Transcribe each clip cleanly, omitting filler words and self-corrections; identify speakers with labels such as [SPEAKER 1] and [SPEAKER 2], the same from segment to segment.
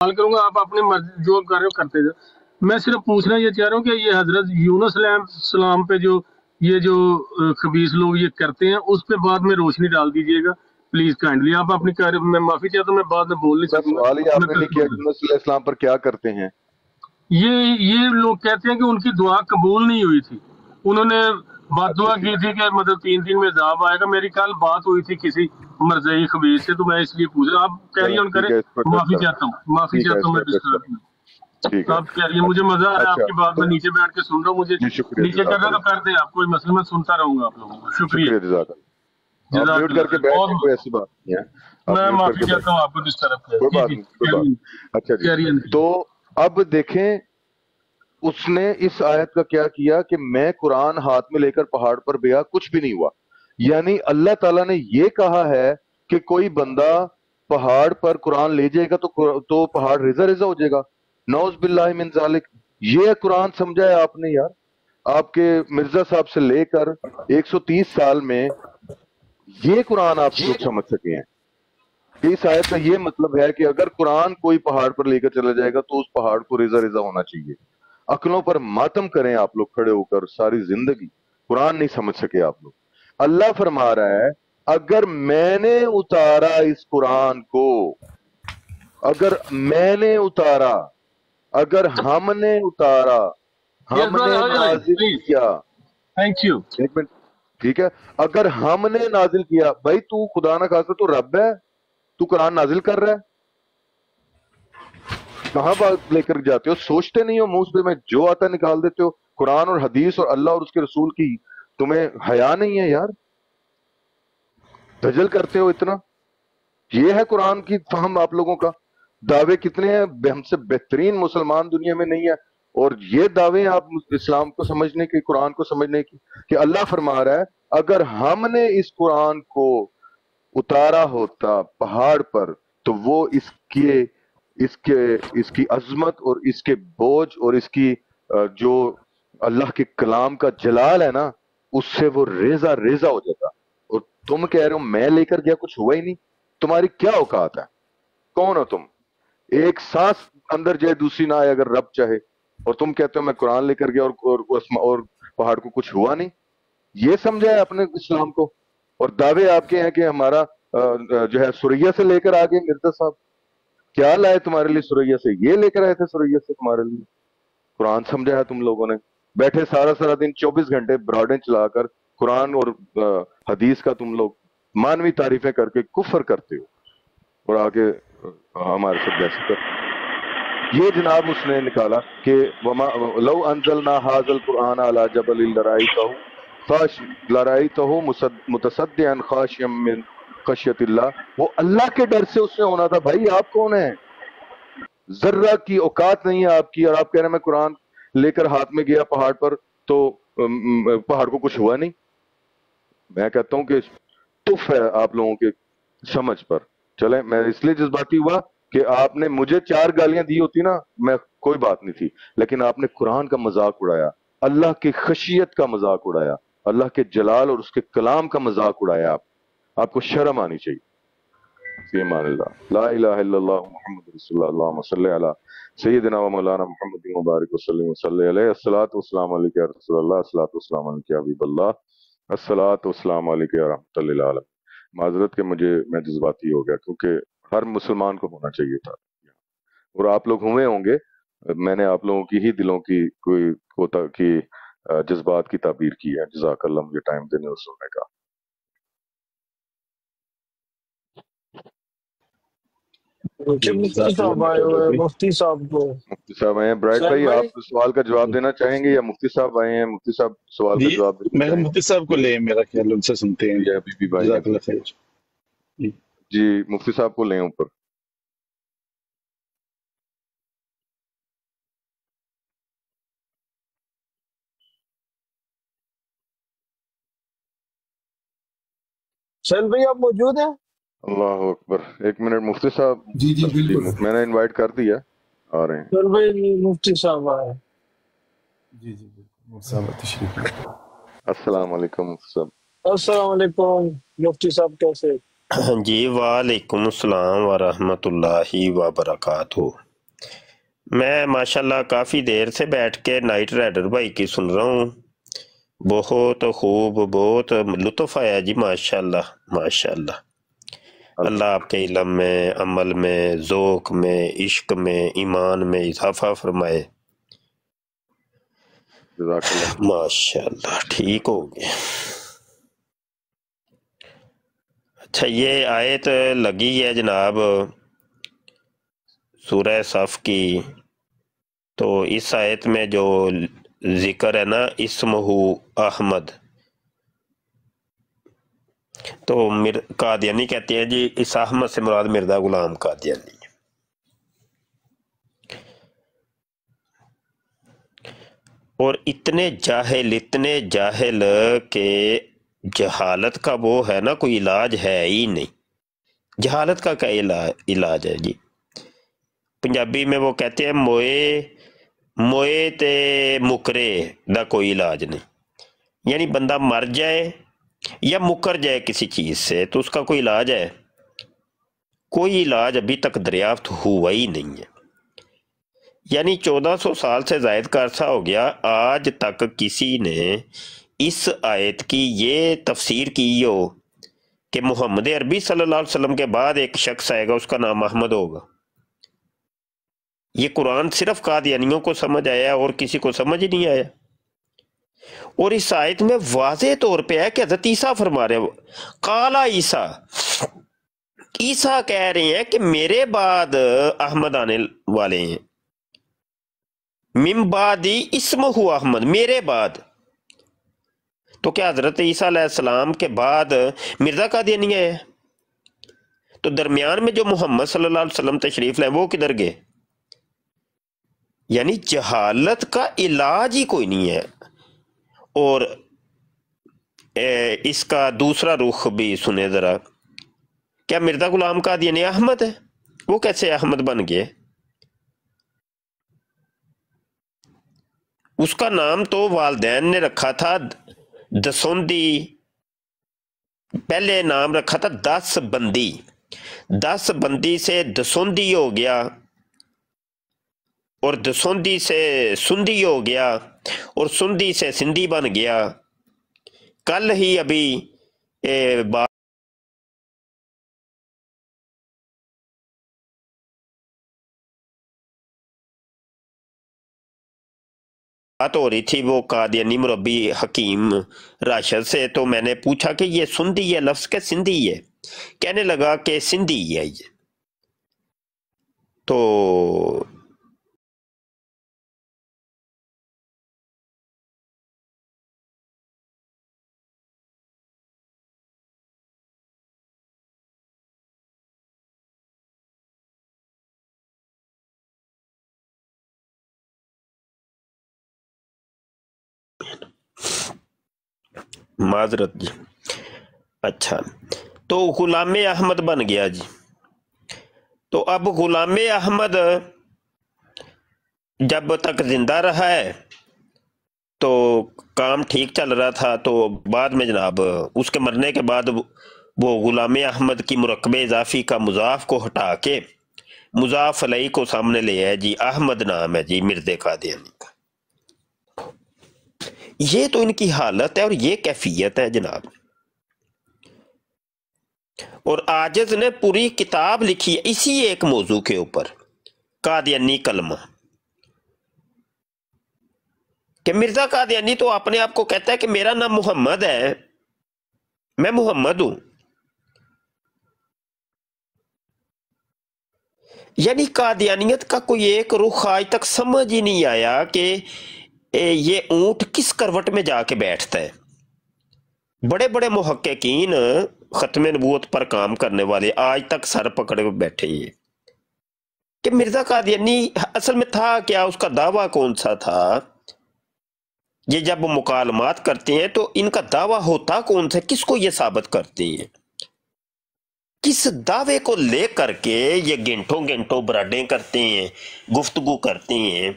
[SPEAKER 1] سوال کروں گا، آپ اپنی مرضی جو کر رہے ہو کرتے جاؤ. میں صرف پوچھنا یہ چاہ رہا ہوں کہ یہ حضرت یونس علیہ السلام پہ جو یہ جو خبیث لوگ یہ کرتے ہیں اس پہ بعد میں روشنی ڈال دیجیے گا پلیز کائنڈلی. آپ اپنی میں معافی چاہتا ہوں، میں بعد میں بول نہیں
[SPEAKER 2] کا
[SPEAKER 1] سکوں گا.
[SPEAKER 2] سوال ہی آپ
[SPEAKER 1] میں
[SPEAKER 2] نے نہیں کیا
[SPEAKER 1] کنکلوڈ
[SPEAKER 2] یونس علیہ السلام پر کیا کرتے ہیں.
[SPEAKER 1] یہ لوگ کہتے ہیں کہ ان کی دعا قبول نہیں ہوئی تھی، انہوں نے بد
[SPEAKER 2] اچھا
[SPEAKER 1] دعا
[SPEAKER 2] ٹھیک
[SPEAKER 1] کی تھی کہ مطلب 3 دن میں عذاب آئے گا. میری کل بات ہوئی تھی کسی مرزئی خبیث سے، تو میں اس لیے پوچھ رہا ہوں. آپ کیری
[SPEAKER 2] چلیں
[SPEAKER 1] آن کریں،
[SPEAKER 2] ٹھیک ہے، اس پر
[SPEAKER 1] معافی
[SPEAKER 2] کریں.
[SPEAKER 1] چاہتا ہوں، معافی
[SPEAKER 2] ٹھیک ہے،
[SPEAKER 1] چاہتا
[SPEAKER 2] اس
[SPEAKER 1] ہوں، میں
[SPEAKER 2] پر
[SPEAKER 1] ڈسٹرب
[SPEAKER 2] کریں.
[SPEAKER 1] ہوں.
[SPEAKER 2] ٹھیک ہے.
[SPEAKER 1] آپ کہہ رہی ہیں، مجھے مزہ آ رہا ہے آپ
[SPEAKER 2] اچھا
[SPEAKER 1] کی بات، میں
[SPEAKER 2] تو
[SPEAKER 1] نیچے بیٹھ کے سن رہا ہوں. مجھے
[SPEAKER 2] جی شکریہ
[SPEAKER 1] نیچے
[SPEAKER 2] جزاک
[SPEAKER 1] کر رہا تو
[SPEAKER 2] اللہ.
[SPEAKER 1] کر دیں، آپ کوئی مسئلہ، میں سنتا رہوں گا آپ لوگوں کو. شکریہ،
[SPEAKER 2] شکریہ جزاک اللہ. آپ
[SPEAKER 1] جزاک
[SPEAKER 2] میوٹ
[SPEAKER 1] اللہ
[SPEAKER 2] کر کے
[SPEAKER 1] خیر.
[SPEAKER 2] بیٹھ
[SPEAKER 1] اور
[SPEAKER 2] جائیں، کوئی ایسی بات نہیں ہے. آپ
[SPEAKER 1] میں
[SPEAKER 2] میوٹ کر
[SPEAKER 1] معافی
[SPEAKER 2] کے بیٹھ
[SPEAKER 1] چاہتا ہوں
[SPEAKER 2] جائیں،
[SPEAKER 1] آپ کو ڈسٹرب کیا.
[SPEAKER 2] کوئی
[SPEAKER 1] جی
[SPEAKER 2] بات
[SPEAKER 1] جی
[SPEAKER 2] نہیں، کوئی بات. اچھا جی.
[SPEAKER 1] Carry on.
[SPEAKER 2] تو اب دیکھیں اس نے اس آیت کا کیا کیا کہ میں قرآن ہاتھ میں لے کر پہاڑ پر گیا، کچھ بھی نہیں ہوا. یعنی اللہ تعالیٰ نے یہ کہا ہے کہ کوئی بندہ پہاڑ پر قرآن لے جائے گا تو پہاڑ ریزہ ریزہ ہو جائے گا. نعوذ باللہ من ذالک. یہ قرآن سمجھا ہے آپ نے یار. آپ کے مرزا صاحب سے لے کر 130 سال میں یہ قرآن آپ لوگ سمجھ سکے ہیں کہ اس آیت کا یہ مطلب ہے کہ اگر قرآن کوئی پہاڑ پر لے کر چلا جائے گا تو اس پہاڑ کو ریزہ ریزہ ہونا چاہیے. عقلوں پر ماتم کریں آپ لوگ کھڑے ہو کر ساری زندگی، قرآن نہیں سمجھ سکے آپ لوگ. اللہ فرما رہا ہے اگر میں نے اتارا اس قرآن کو، اگر میں نے اتارا، اگر ہم نے اتارا،
[SPEAKER 1] یس
[SPEAKER 2] ہم نے
[SPEAKER 1] برادر،
[SPEAKER 2] نازل
[SPEAKER 1] پلیز.
[SPEAKER 2] کیا.
[SPEAKER 1] Thank you.
[SPEAKER 2] ایک منٹ، ٹھیک ہے. اگر ہم نے نازل کیا، بھائی تو خدا نہ خاصا تو رب ہے، تو قرآن نازل کر رہا ہے. کہاں بات لے کر جاتے ہو؟ سوچتے نہیں ہو؟ منہ سے میں جو آتا ہے نکال دیتے ہو. قرآن اور حدیث اور اللہ اور اس کے رسول کی تمہیں حیا نہیں ہے یار؟ دجل کرتے ہو اتنا. یہ ہے قرآن کی فہم آپ لوگوں کا. دعوے کتنے ہیں، ہم سے بہترین مسلمان دنیا میں نہیں ہے، اور یہ دعوے ہیں آپ اسلام کو سمجھنے کی، قرآن کو سمجھنے کی. کہ اللہ فرما رہا ہے اگر ہم نے اس قرآن کو اتارا ہوتا پہاڑ پر تو وہ اس کی عظمت اور اس کے بوجھ اور اس کی جو اللہ کے کلام کا جلال ہے نا، اس سے وہ ریزہ ریزہ ہو جاتا. اور تم کہہ رہے ہو میں لے کر گیا، کچھ ہوا ہی نہیں. تمہاری کیا اوقات ہے؟ کون ہو تم؟ ایک سانس اندر جائے دوسری نہ آئے اگر رب چاہے، اور تم کہتے ہو میں قرآن لے کر گیا اور پہاڑ کو کچھ ہوا نہیں. یہ سمجھا ہے اپنے اسلام کو. اور دعوے آپ کے ہیں کہ ہمارا جو ہے سوریا سے لے کر آگے. مرزا صاحب کیا لائے تمہارے لیے سوریا سے؟ یہ لے کر آئے تھے سوریا سے تمہارے لیے. قرآن سمجھا ہے تم لوگوں نے. بیٹھے سارا دن 24 گھنٹے براڈیں چلا کر قرآن اور حدیث کا تم لوگ مانوی تعریفیں کر کے کفر کرتے ہو اور آگے ہمارے ساتھ بحث کرتے. یہ جناب اس نے نکالا کہ لو انزلنا هذا القرآن على جبل لرأيته متصدعا خاشعا من خشیت اللہ. وہ اللہ کے ڈر سے اس نے ہونا تھا. بھائی آپ کون ہیں؟ ذرہ کی اوقات نہیں ہے آپ کی، اور آپ کہہ رہے ہیں میں قرآن لے کر ہاتھ میں گیا پہاڑ پر تو پہاڑ کو کچھ ہوا نہیں. میں کہتا ہوں کہ تف ہے آپ لوگوں کے سمجھ پر. چلیں، میں اس لیے جذباتی ہوا کہ آپ نے مجھے 4 گالیاں دی ہوتی نا، میں کوئی بات نہیں تھی، لیکن آپ نے قرآن کا مذاق اڑایا، اللہ کی خشیت کا مذاق اڑایا، اللہ کے جلال اور اس کے کلام کا مذاق اڑایا. آپ کو شرم آنی چاہیے. فی امان اللہ. لا الہ الا اللہ محمد رسول اللہ. اللہم صلی علی سیدنا و مولانا محمد مبارک وسلم وصلی علیہ. الصلاۃ والسلام علیک یا رسول اللہ، الصلاۃ والسلام علیک یا حبیب اللہ، الصلاۃ والسلام علیک یا رحمۃ للعالمین. معذرت کہ میں جذباتی ہو گیا، کیونکہ ہر مسلمان کو ہونا چاہیے تھا، اور آپ لوگ ہوئے ہوں گے. میں نے آپ لوگوں کی ہی دلوں کی کوئی ہوتا کی جذبات کی تعبیر کی ہے. جزاک اللہ مجھے ٹائم دینے اور سننے کا.
[SPEAKER 3] مفتی صاحب آئے ہوئے ہیں، مفتی صاحب کو.
[SPEAKER 2] مفتی صاحب آئے ہیں. برائٹ
[SPEAKER 3] سہیل
[SPEAKER 2] بھائی
[SPEAKER 3] بھائی،
[SPEAKER 2] آپ سوال کا جواب دینا چاہیں گے یا مفتی صاحب آئے ہیں؟ مفتی صاحب سوال کا
[SPEAKER 4] جی
[SPEAKER 2] جواب دینا
[SPEAKER 4] میں
[SPEAKER 2] چاہیں
[SPEAKER 4] مفتی صاحب کو لیں، میرا خیال ان سے سنتے ہیں.
[SPEAKER 2] گے یا بی بی بھائی ہیں؟
[SPEAKER 4] جزاک اللہ خیر. جی
[SPEAKER 2] جی مفتی صاحب کو لیں اوپر.
[SPEAKER 3] سہیل بھائی آپ موجود ہیں؟
[SPEAKER 2] اللہ اکبر. ایک منٹ مفتی صاحب،
[SPEAKER 5] جی جی بالکل.
[SPEAKER 2] میں نے انوائٹ کر دیا، آ رہے ہیں.
[SPEAKER 3] سہیل بھائی مفتی صاحب آئے.
[SPEAKER 5] جی جی بالکل. صاحب تشریف لائے.
[SPEAKER 2] السلام علیکم مفتی صاحب.
[SPEAKER 3] السلام علیکم مفتی صاحب، کیسے؟
[SPEAKER 6] جی وعلیکم السلام ورحمۃ اللہ وبرکاتہ. میں ماشاءاللہ کافی دیر سے بیٹھ کے نائٹ رائڈر بھائی کی سن رہا ہوں، بہت خوب، بہت لطف آیا جی، ماشاءاللہ ماشاءاللہ۔ اللہ آپ کے علم میں، عمل میں، ذوق میں، عشق میں، ایمان میں اضافہ فرمائے،
[SPEAKER 2] جزاک اللہ۔
[SPEAKER 6] ماشاءاللہ۔ ٹھیک ہو گیا۔ اچھا، یہ آیت لگی ہے جناب سورہ صف کی، تو اس آیت میں جو ذکر ہے نا اسمہ احمد، تو قادیانی کہتے ہیں جی اس احمد سے مراد مرزا غلام قادیانی ہے۔ اور اتنے جاہل کہ جہالت کا وہ ہے نا کوئی علاج ہے ہی نہیں۔ جہالت کا کیا علاج ہے جی؟ پنجابی میں وہ کہتے ہیں موئے تے مکرے دا کوئی علاج نہیں، یعنی بندہ مر جائے یا مکر جائے کسی چیز سے تو اس کا کوئی علاج ہے؟ کوئی علاج ابھی تک دریافت ہوا ہی نہیں ہے۔ یعنی 1400 سال سے زائد کا عرصہ ہو گیا، آج تک کسی نے اس آیت کی یہ تفسیر کی ہو کہ محمد عربی صلی اللہ علیہ وسلم کے بعد ایک شخص آئے گا، اس کا نام احمد ہوگا۔ یہ قرآن صرف قادیانیوں کو سمجھ آیا اور کسی کو سمجھ نہیں آیا۔ اور اس آیت میں واضح طور پہ ہے کہ حضرت عیسیٰ فرما رہے ہیں، قالا عیسیٰ، عیسیٰ کہہ رہے ہیں کہ میرے بعد احمد آنے والے ہیں، من بعدی اسمہ احمد، میرے بعد۔ تو کیا حضرت عیسیٰ علیہ السلام کے بعد مرزا قادیانی ہے؟ تو درمیان میں جو محمد صلی اللہ علیہ وسلم تشریف لائے وہ کدھر گئے؟ یعنی جہالت کا علاج ہی کوئی نہیں ہے۔ اور اس کا دوسرا رخ بھی سنیں ذرا، کیا مرزا غلام قادیانی احمد ہے؟ وہ کیسے احمد بن گئے؟ اس کا نام تو والدین نے رکھا تھا دسوندی، پہلے نام رکھا تھا 10 بندی، 10 بندی سے دسوندی ہو گیا، اور دسوندی سے سندھی ہو گیا، اور سندھی سے سندھی بن گیا۔ کل ہی ابھی بات ہو رہی تھی وہ قادیانی مربی حکیم راشد سے، تو میں نے پوچھا کہ یہ سندھی ہے لفظ کہ سندھی ہے؟ کہنے لگا کہ سندھی ہے یہ۔ تو معذرت جی، اچھا، تو غلام احمد بن گیا جی۔ تو اب غلام احمد جب تک زندہ رہا ہے تو کام ٹھیک چل رہا تھا، تو بعد میں جناب اس کے مرنے کے بعد وہ غلام احمد کی مرکب اضافی کا مضاف کو ہٹا کے مضاف علیہ کو سامنے لے آئے جی، احمد نام ہے جی مرزا قادیانی کا۔ یہ تو ان کی حالت ہے اور یہ کیفیت ہے جناب۔ اور عاجز نے پوری کتاب لکھی ہے اسی ایک موضوع کے اوپر، قادیانی کلمہ، کہ مرزا قادیانی تو اپنے آپ کو کہتا ہے کہ میرا نام محمد ہے، میں محمد ہوں۔ یعنی قادیانیت کا کوئی ایک رخ آج تک سمجھ ہی نہیں آیا کہ یہ اونٹ کس کروٹ میں جا کے بیٹھتا ہے۔ بڑے بڑے محققین ختم نبوت پر کام کرنے والے آج تک سر پکڑے بیٹھے ہیں کہ مرزا قادیانی اصل میں تھا کیا، اس کا دعویٰ کون سا تھا۔ یہ جب مکالمات کرتے ہیں تو ان کا دعویٰ ہوتا کون سا، کس کو یہ ثابت کرتے ہیں، کس دعوے کو لے کر کے یہ گھنٹوں براڈیں کرتے ہیں، گفتگو کرتے ہیں،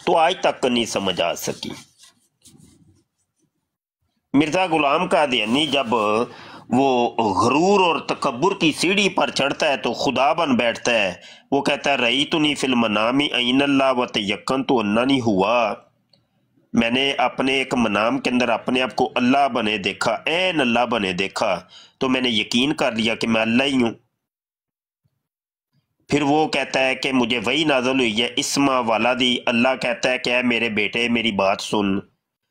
[SPEAKER 6] تو آج تک نہیں سمجھ آ سکی۔ مرزا غلام قادیانی جب وہ غرور اور تکبر کی سیڑھی پر چڑھتا ہے تو خدا بن بیٹھتا ہے. وہ کہتا ہے رأیتنی فی المنام عین اللہ و تیقنت اننی ہوا، میں نے اپنے ایک منام کے اندر اپنے آپ کو اللہ بنے دیکھا، عین اللہ بنے دیکھا، تو میں نے یقین کر لیا کہ میں اللہ ہی ہوں. پھر وہ کہتا ہے کہ مجھے وہی نازل ہوئی ہے اسما والدی، اللہ کہتا ہے کہ اے میرے بیٹے میری بات سن.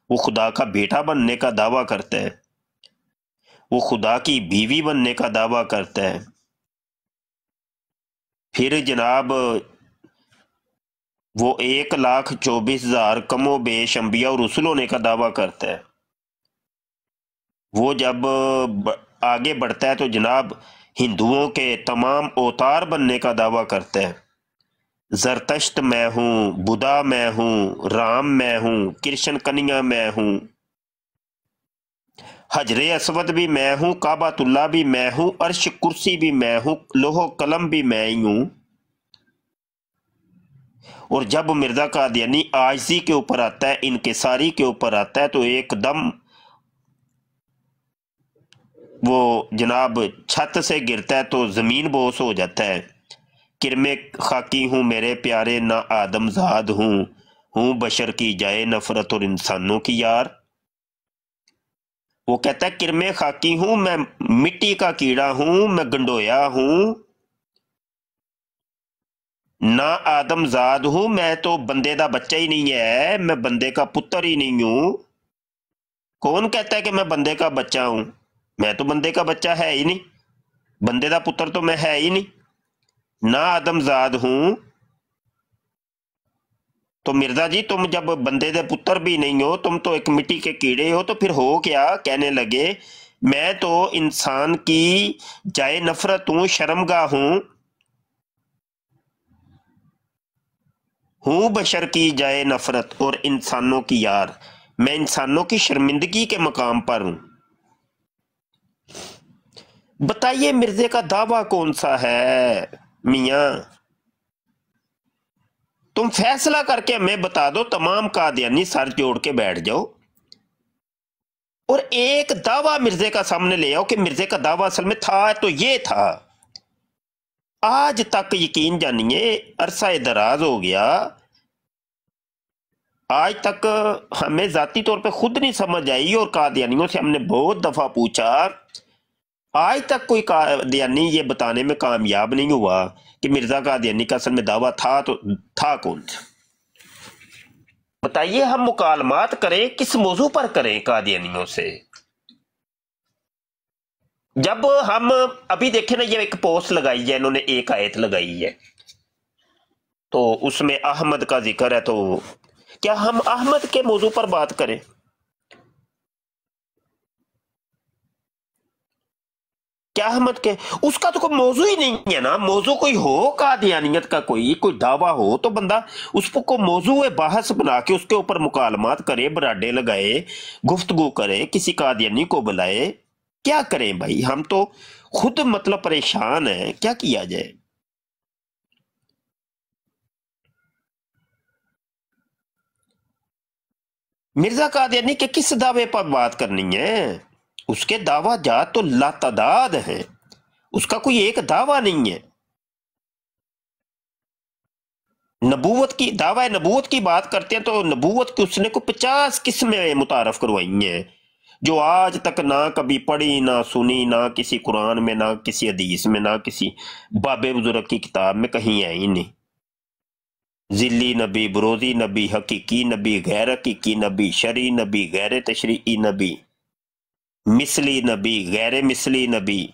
[SPEAKER 6] وہ خدا کا بیٹا بننے کا دعویٰ کرتا ہے، وہ خدا کی بیوی بننے کا دعویٰ کرتا ہے. پھر جناب وہ 1,24,000 کم و بیش انبیاء اور رسول ہونے کا دعویٰ کرتا ہے. وہ جب آگے بڑھتا ہے تو جناب ہندوؤں کے تمام اوتار بننے کا دعویٰ کرتا ہے. زرتشت میں ہوں، بدھا میں ہوں، رام میں ہوں، کرشن کنیا میں ہوں، حجر اسود بھی میں ہوں، کعبۃ اللہ بھی میں ہوں، عرش کرسی بھی میں ہوں، لوح و قلم بھی میں ہی ہوں. اور جب مرزا قادیانی عاجزی کے اوپر آتا ہے، انکساری کے اوپر آتا ہے، تو ایک دم وہ جناب چھت سے گرتا ہے تو زمین بوس ہو جاتا ہے. کرم خاکی ہوں میرے پیارے، نہ آدم زاد ہوں بشر کی جائے نفرت اور انسانوں کی یار. وہ کہتا ہے کرم خاکی ہوں، میں مٹی کا کیڑا ہوں، میں گنڈویا ہوں، نہ آدم زاد ہوں، میں تو بندے دا بچہ ہی نہیں ہے، میں بندے کا پتر ہی نہیں ہوں. کون کہتا ہے کہ میں بندے کا بچہ ہوں؟ میں تو بندے کا بچہ ہے ہی نہیں، بندے دا پتر تو میں ہے ہی نہیں. نہ آدم زاد ہوں. تو مرزا جی تم جب بندے دے پتر بھی نہیں ہو، تم تو ایک مٹی کے کیڑے ہو، تو پھر ہو کیا؟ کہنے لگے میں تو انسان کی جائے نفرت ہوں، شرمگاہ ہوں بشر کی جائے نفرت اور انسانوں کی یار، میں انسانوں کی شرمندگی کے مقام پر ہوں. بتائیے مرزے کا دعویٰ کون سا ہے میاں؟ تم فیصلہ کر کے ہمیں بتا دو، تمام قادیانی سر جوڑ کے بیٹھ جاؤ اور ایک دعویٰ مرزے کا سامنے لے آؤ کہ مرزے کا دعویٰ اصل میں تھا تو یہ تھا. آج تک یقین جانیے عرصہ دراز ہو گیا، آج تک ہمیں ذاتی طور پہ خود نہیں سمجھ آئی، اور قادیانیوں سے ہم نے بہت دفعہ پوچھا، آج تک کوئی قادیانی یہ بتانے میں کامیاب نہیں ہوا کہ مرزا قادیانی کا اصل میں دعویٰ تھا تو تھا کون سا. بتائیے ہم مکالمات کریں کس موضوع پر کریں قادیانیوں سے؟ جب ہم ابھی دیکھیں نا، یہ ایک پوسٹ لگائی ہے انہوں نے، ایک آیت لگائی ہے تو اس میں احمد کا ذکر ہے، تو کیا ہم احمد کے موضوع پر بات کریں؟ کیا احمد کے اس کا تو کوئی موضوع ہی نہیں ہے نا. موضوع کوئی ہو قادیانیت کا، کوئی دعویٰ ہو تو بندہ اس کو موضوع بحث بنا کے اس کے اوپر مکالمات کرے، براڈے لگائے، گفتگو کرے، کسی قادیانی کو بلائے. کیا کریں بھائی، ہم تو خود مطلب پریشان ہیں، کیا کیا جائے؟ مرزا قادیانی کے کس دعوے پر بات کرنی ہے؟ اس کے دعویٰ جات تو لاتعداد ہیں، اس کا کوئی ایک دعویٰ نہیں ہے. نبوت کی دعویٰ نبوت کی بات کرتے ہیں تو نبوت کی اس نے کو 50 قسمیں متعارف کروائی ہیں جو آج تک نہ کبھی پڑھی، نہ سنی، نہ کسی قرآن میں، نہ کسی حدیث میں، نہ کسی باب بزرگ کی کتاب میں کہیں ہے ہی نہیں. ذلی نبی، بروزی نبی، حقیقی نبی، غیر حقیقی نبی، شرعی نبی، غیر تشریعی نبی، مثلی نبی، غیر مثلی نبی.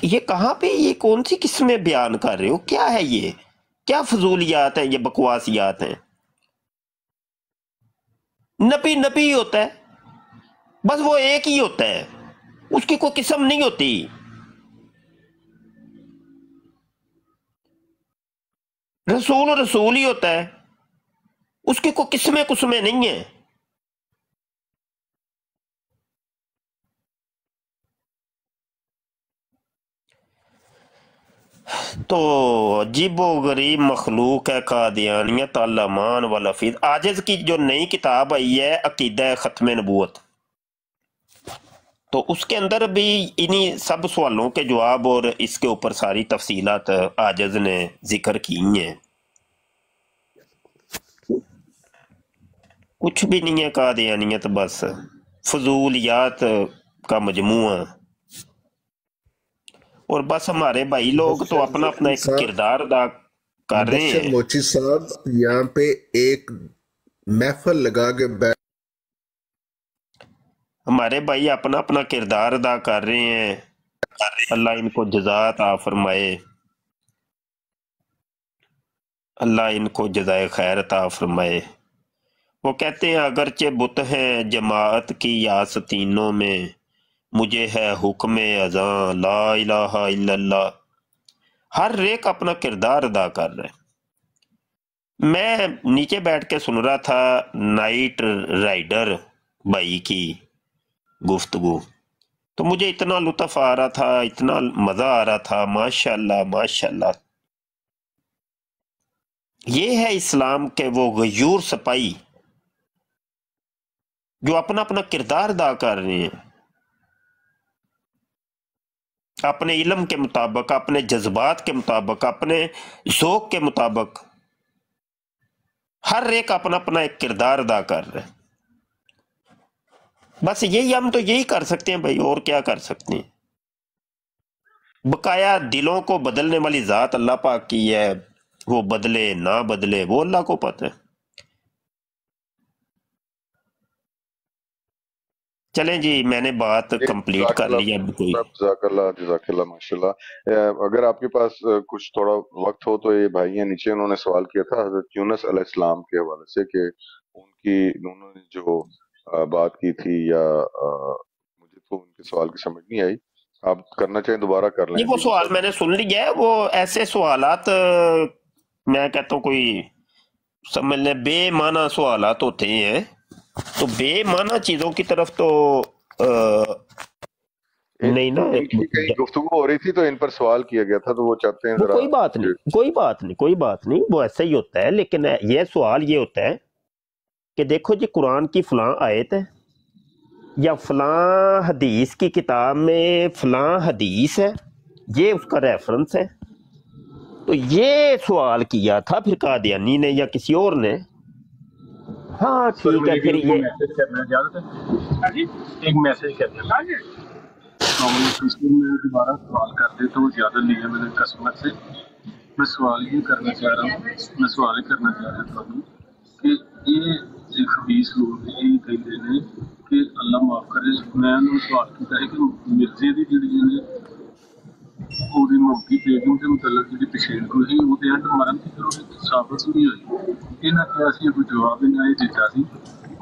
[SPEAKER 6] یہ کہاں پہ، یہ کون سی قسمیں بیان کر رہے ہو؟ کیا ہے یہ؟ کیا فضولیات ہیں، یہ بکواسیات ہیں؟ نبی نبی ہوتا ہے، بس وہ ایک ہی ہوتا ہے، اس کی کوئی قسم نہیں ہوتی. رسول رسول ہی ہوتا ہے، اس کی کوئی قسمیں نہیں ہیں. تو عجیب و غریب مخلوق ہے قادیانیت، علمان والحفیظ. عاجز کی جو نئی کتاب آئی ہے عقیدہ ختم نبوت، تو اس کے اندر بھی انہی سب سوالوں کے جواب اور اس کے اوپر ساری تفصیلات عاجز نے ذکر کی ہیں. کچھ بھی نہیں ہے قادیانیت، بس فضولیات کا مجموعہ. اور بس ہمارے بھائی لوگ تو اپنا اپنا ایک کردار ادا کر رہے
[SPEAKER 7] مبشر
[SPEAKER 6] ہیں.
[SPEAKER 7] موچی صاحب یہاں پہ ایک محفل لگا کے
[SPEAKER 6] ہمارے بھائی اپنا اپنا کردار ادا کر رہے ہیں. اللہ ان کو جزا عطا فرمائے، اللہ ان کو جزائے خیر عطا فرمائے. وہ کہتے ہیں اگرچہ بت ہیں جماعت کی آستینوں میں، مجھے ہے حکم اذاں لا الہ الا اللہ. ہر ایک اپنا کردار ادا کر رہا ہے. میں نیچے بیٹھ کے سن رہا تھا نائٹ رائڈر بھائی کی گفتگو، تو مجھے اتنا لطف آ رہا تھا، اتنا مزہ آ رہا تھا. ماشاء اللہ ماشاء اللہ. یہ ہے اسلام کے وہ غیور سپاہی جو اپنا اپنا کردار ادا کر رہے ہیں، اپنے علم کے مطابق، اپنے جذبات کے مطابق، اپنے ذوق کے مطابق. ہر ایک اپنا اپنا ایک کردار ادا کر رہا ہے. بس یہی ہم تو یہی کر سکتے ہیں بھائی، اور کیا کر سکتے ہیں. بقایا دلوں کو بدلنے والی ذات اللہ پاک کی ہے، وہ بدلے نہ بدلے وہ اللہ کو پتہ ہے. چلیں جی، میں نے بات کمپلیٹ کر لی. اب کوئی
[SPEAKER 2] جزاک اللہ ماشاء اللہ. اگر آپ کے پاس کچھ تھوڑا وقت ہو تو یہ بھائی ہیں نیچے، انہوں نے سوال کیا تھا حضرت یونس علیہ السلام کے حوالے سے کہ انہوں نے جو بات کی تھی، یا مجھے تو ان کے سوال کی سمجھ نہیں آئی. آپ کرنا چاہیں دوبارہ کر لیں.
[SPEAKER 6] یہ وہ سوال میں نے سن لیا ہے. وہ ایسے سوالات میں کہتا ہوں کوئی سمجھ لیں بے معنی سوالات ہوتے ہیں، تو بے معنی چیزوں کی طرف تو نہیں نا.
[SPEAKER 2] کہیں گفتگو ہو رہی تھی تو ان پر سوال کیا گیا تھا، تو وہ چاہتے ہیں
[SPEAKER 6] وہ کوئی بات نہیں، کوئی بات نہیں، کوئی بات نہیں، وہ ایسا ہی ہوتا ہے. لیکن یہ سوال یہ ہوتا ہے کہ دیکھو جی، قرآن کی فلاں آیت ہے یا فلاں حدیث کی کتاب میں فلاں حدیث ہے، یہ اس کا ریفرنس ہے. تو یہ سوال کیا تھا پھر قادیانی نے یا کسی اور نے. ہاں ٹھیک ہے. پھر یہ
[SPEAKER 1] میسج کرنا اجازت ہے؟ ایک میسج کرنا میں دوبارہ سوال کر دے تو وہ زیادہ نہیں ہے. میں نے کسٹمر سے میں سوال یہ کرنا چاہ رہا ہوں کہ یہ خبیث لوگ یہ کہتے ہیں کہ اللہ معاف کرے. میں انہوں سوال کیا ہے کہ مرزے کی جڑی نے پوری ممکی بیگم کے متعلق جی پیشین گوئی وہ اینڈ مرن کی ضرورت ثابت نہیں ہوئی. یہاں کیا سی کوئی جواب انہیں یہ دیتا سی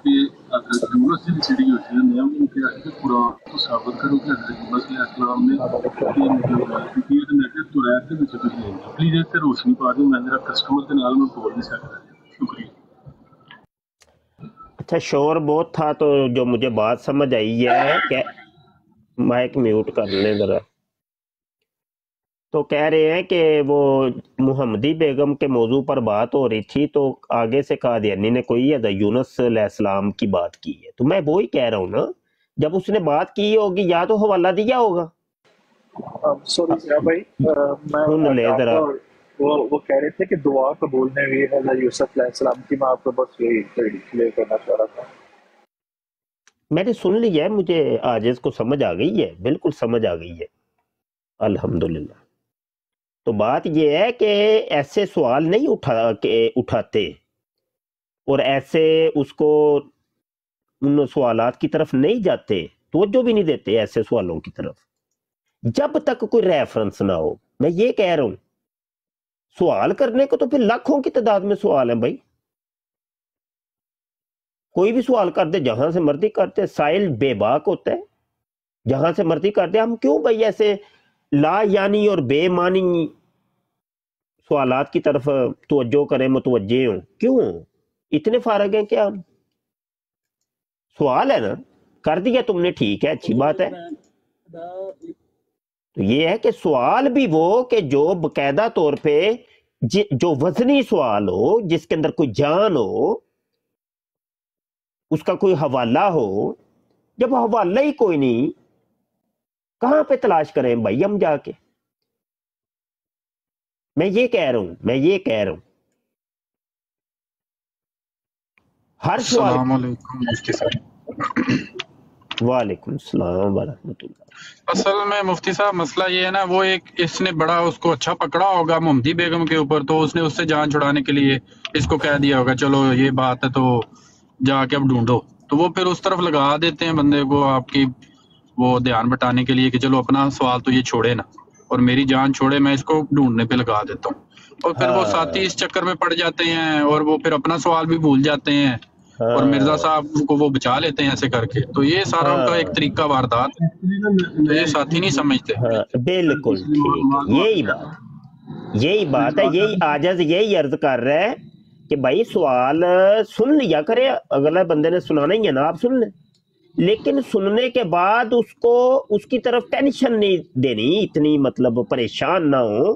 [SPEAKER 1] کہ حضرت یونس کی جڑی ہوتی ہے نیا انہوں نے کیا کہ قرآن کو ثابت کرو کہ حضرت یونس علیہ السلام نے یہ مطلب کی تو میں کہ قرآن کے بچے کچھ نہیں. پلیز ایک روشنی پا دوں، میں میرا کسٹمر کے نال میں بول نہیں سکتا. شکریہ.
[SPEAKER 6] اچھا شور بہت تھا تو جو مجھے بات سمجھ آئی ہے کہ مائک میوٹ کر لیں ذرا. تو کہہ رہے ہیں کہ وہ محمدی بیگم کے موضوع پر بات ہو رہی تھی تو آگے سے قادیانی نے کوئی حضرت یونس علیہ السلام کی بات کی ہے. تو میں وہی کہہ رہا ہوں نا، جب اس نے بات کی ہوگی یا تو حوالہ دیا ہوگا.
[SPEAKER 8] سوری بھائی،
[SPEAKER 6] سن لے ذرا.
[SPEAKER 8] وہ کہہ رہے تھے کہ دعا قبول ہوئی حضرت یوسف علیہ السلام کی. میں آپ کو بس یہی کلیئر کرنا چاہ رہا تھا.
[SPEAKER 6] میں نے سن لیا ہے، مجھے عاجز کو سمجھ آ گئی ہے، بالکل سمجھ آ گئی ہے الحمدللہ. تو بات یہ ہے کہ ایسے سوال نہیں اٹھاتے اور ایسے اس کو ان سوالات کی طرف نہیں جاتے، توجہ بھی نہیں دیتے ایسے سوالوں کی طرف جب تک کوئی ریفرنس نہ ہو. میں یہ کہہ رہا ہوں سوال کرنے کو تو پھر لاکھوں کی تعداد میں سوال ہیں بھائی. کوئی بھی سوال کر دے، جہاں سے مرضی کرتے. سائل بے باک ہوتا ہے، جہاں سے مرضی کر دے. ہم کیوں بھائی ایسے لا یعنی اور بے معنی سوالات کی طرف توجہ کریں، متوجہ ہوں؟ کیوں اتنے فارغ ہیں کیا ہم؟ سوال ہے نا، کر دیا تم نے، ٹھیک ہے، اچھی بات ہے. تو یہ ہے کہ سوال بھی وہ کہ جو باقاعدہ طور پہ جو وزنی سوال ہو، جس کے اندر کوئی جان ہو، اس کا کوئی حوالہ ہو. جب حوالہ ہی کوئی نہیں کہاں پہ تلاش کریں بھائی ہم جا کے؟ میں یہ کہہ رہا ہوں ہر سوال.
[SPEAKER 9] السلام علیکم مفتی صاحب.
[SPEAKER 6] وعلیکم السلام ورحمۃ اللہ.
[SPEAKER 9] اصل میں مفتی صاحب مسئلہ یہ ہے نا، وہ ایک اس نے بڑا اس کو اچھا پکڑا ہوگا محمدی بیگم کے اوپر، تو اس نے اس سے جان چھڑانے کے لیے اس کو کہہ دیا ہوگا چلو یہ بات ہے تو جا کے اب ڈھونڈو، تو وہ پھر اس طرف لگا دیتے ہیں بندے کو آپ کی وہ دھیان بٹانے کے لیے کہ چلو اپنا سوال تو یہ چھوڑے نا اور میری جان چھوڑے، میں اس کو ڈھونڈنے پہ لگا دیتا ہوں، اور پھر وہ ساتھی اس چکر میں پڑ جاتے ہیں اور وہ پھر اپنا سوال بھی بھول جاتے ہیں اور مرزا صاحب کو وہ بچا لیتے ہیں ایسے کر کے. تو یہ سارا ان کا ایک طریقہ واردات ہے، تو یہ ساتھی نہیں سمجھتے.
[SPEAKER 6] بالکل ٹھیک ہے، یہی بات ہے، یہی عاجز یہی عرض کر رہا ہے کہ بھائی سوال سن لیا کرے، اگلے بندے نے سنانا ہی ہے نا، آپ سن لیں، لیکن سننے کے بعد اس کو اس کی طرف ٹینشن نہیں دینی، اتنی مطلب پریشان نہ ہو،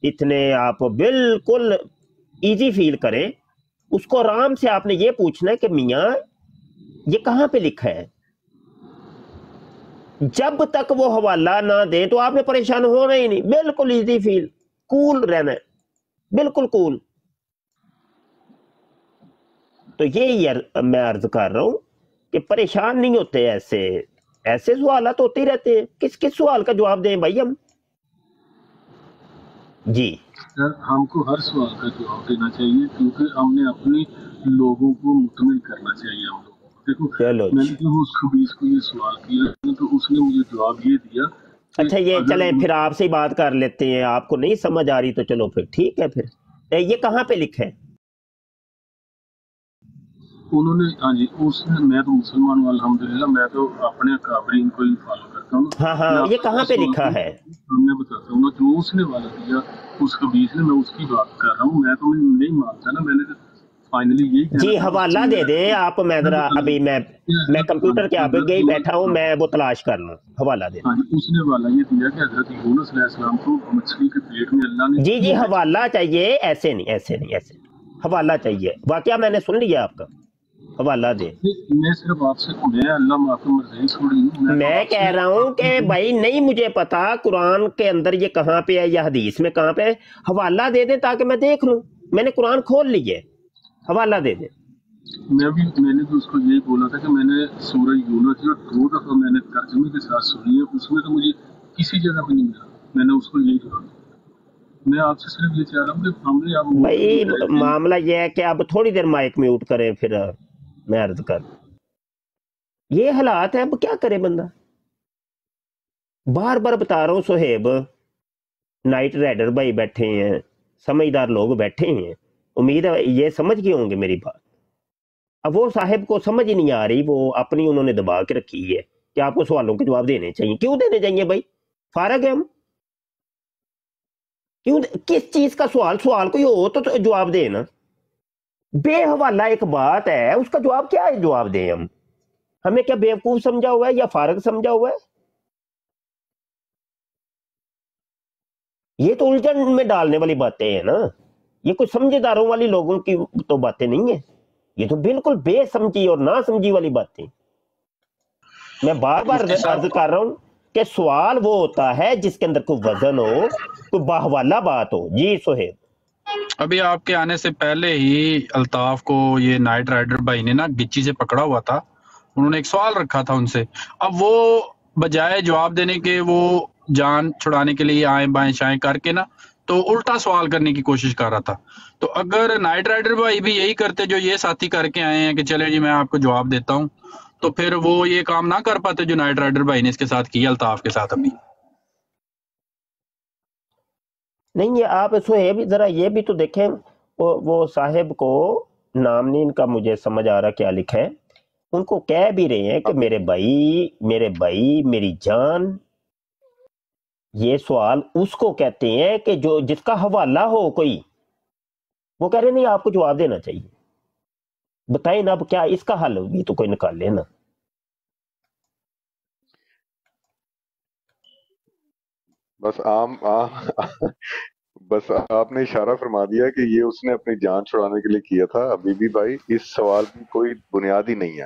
[SPEAKER 6] اتنے آپ بالکل ایزی فیل کریں. اس کو آرام سے آپ نے یہ پوچھنا ہے کہ میاں یہ کہاں پہ لکھا ہے. جب تک وہ حوالہ نہ دیں تو آپ نے پریشان ہونا ہی نہیں، بالکل ایزی فیل، کول رہنا ہے، بالکل کول. تو یہی میں عرض کر رہا ہوں کہ پریشان نہیں ہوتے، ایسے سوالات ہوتے ہی رہتے ہیں. کس سوال کا جواب دیں بھائی ہم؟ جی
[SPEAKER 1] ہم کو ہر سوال کا جواب دینا چاہیے، کیونکہ ہم نے اپنے لوگوں کو مطمئن کرنا چاہیے. ہم لوگوں کو دیکھو،
[SPEAKER 6] چلو
[SPEAKER 1] میں نے جب اس خبیث کو یہ سوال کیا تو اس نے مجھے جواب یہ دیا کہ
[SPEAKER 6] اچھا یہ
[SPEAKER 1] اگر
[SPEAKER 6] چلیں پھر آپ سے ہی بات کر لیتے ہیں، آپ کو نہیں سمجھ آ رہی تو چلو پھر ٹھیک ہے. پھر یہ کہاں پہ لکھا ہے؟
[SPEAKER 1] انہوں نے ہاں جی میں تو مسلمان ہوں الحمدللہ، میں تو اپنے اکابرین کو ہی فالو کرتا ہوں.
[SPEAKER 6] ہاں یہ کہاں پہ لکھا ہے؟
[SPEAKER 1] میں بتاتا ہوں نا، جو اس نے والا دیا اس خبیث نے، میں اس کی بات کر رہا ہوں. میں تو نہیں مانتا نا، میں نے فائنلی یہی کہنا
[SPEAKER 6] جی
[SPEAKER 1] تھا.
[SPEAKER 6] حوالہ دے دیں آپ، میں ذرا ابھی میں کمپیوٹر کے آگے گئی بیٹھا ہوں، میں وہ تلاش کر لوں. حوالہ دے دیں.
[SPEAKER 1] ہاں جی، اس نے والا یہ دیا کہ حضرت یونس علیہ السلام کو مچھلی کے پیٹ میں اللہ نے
[SPEAKER 6] جی حوالہ چاہیے، ایسے نہیں حوالہ چاہیے. واقعہ میں نے سن لیا آپ کا، حوالہ دیں.
[SPEAKER 1] میں صرف آپ سے میں اللہ معاف مرضی چھوڑی ہوں.
[SPEAKER 6] میں کہہ رہا ہوں کہ بھائی نہیں مجھے پتا قرآن کے اندر یہ کہاں پہ ہے یا حدیث میں کہاں پہ ہے، حوالہ دے دیں تاکہ میں دیکھ لوں. میں نے قرآن کھول لیے، حوالہ دے دیں.
[SPEAKER 1] میں نے تو اس کو یہی بولا تھا کہ میں نے سورہ یونس جو 2 دفعہ میں نے ترجمے کے ساتھ سنی ہے، اس میں تو مجھے کسی جگہ پہ نہیں ملا. میں نے اس کو یہی کہا. میں آپ سے صرف یہ چاہ رہا ہوں کہ ہم نے
[SPEAKER 6] بھائی معاملہ یہ ہے کہ اب تھوڑی دیر مائک میوٹ کریں، پھر میں عرض کر. یہ حالات ہے، اب کیا کرے بندہ. بار بار بتا رہا ہوں صہیب، نائٹ رائڈر بھائی بیٹھے ہیں، سمجھدار لوگ بیٹھے ہیں، امید ہے یہ سمجھ گئے ہوں گے میری بات. اب وہ صاحب کو سمجھ ہی نہیں آ رہی، وہ اپنی انہوں نے دبا کے رکھی ہے کہ آپ کو سوالوں کے جواب دینے چاہیے. کیوں دینے چاہیے بھائی؟ فارغ ہے ہم. کیوں؟ کس چیز کا سوال کوئی ہو تو جواب دے نا. بے حوالہ ایک بات ہے، اس کا جواب کیا ہے؟ جواب دیں ہم؟ ہمیں کیا بیوقوف سمجھا ہوا ہے یا فارغ سمجھا ہوا ہے؟ یہ تو الجھن میں ڈالنے والی باتیں ہیں نا، یہ کوئی سمجھداروں والی لوگوں کی تو باتیں نہیں ہیں، یہ تو بالکل بے سمجھی اور نہ سمجھی والی باتیں. میں بار بار عرض کر رہا ہوں کہ سوال وہ ہوتا ہے جس کے اندر کوئی وزن ہو، کوئی باحوالہ بات ہو. جی سہیب.
[SPEAKER 9] ابھی آپ کے آنے سے پہلے ہی الطاف کو یہ نائٹ رائڈر بھائی نے نا گچی سے پکڑا ہوا تھا، انہوں نے ایک سوال رکھا تھا ان سے. اب وہ بجائے جواب دینے کے وہ جان چھڑانے کے لیے آئیں بائیں شائیں کر کے نا تو الٹا سوال کرنے کی کوشش کر رہا تھا. تو اگر نائٹ رائڈر بھائی بھی یہی کرتے جو یہ ساتھی کر کے آئے ہیں کہ چلے جی میں آپ کو جواب دیتا ہوں، تو پھر وہ یہ کام نہ کر پاتے جو نائٹ رائڈر بھائی نے اس کے ساتھ کیا الطاف کے ساتھ. ابھی
[SPEAKER 6] نہیں یہ آپ سہیب ذرا یہ بھی تو دیکھیں، وہ صاحب کو نام نہیں ان کا مجھے سمجھ آ رہا کیا لکھا ہے، ان کو کہہ بھی رہے ہیں کہ میرے بھائی میری جان. یہ سوال اس کو کہتے ہیں کہ جس کا حوالہ ہو کوئی، وہ کہہ رہے نہیں آپ کو جواب دینا چاہیے. بتائیں نا اب کیا اس کا حل ہوگی تو کوئی نکال لینا.
[SPEAKER 2] بس آپ نے اشارہ فرما دیا کہ یہ اس نے اپنی جان چھڑانے کے لیے کیا تھا. حبیبی بھائی اس سوال کی کوئی بنیاد ہی نہیں ہے.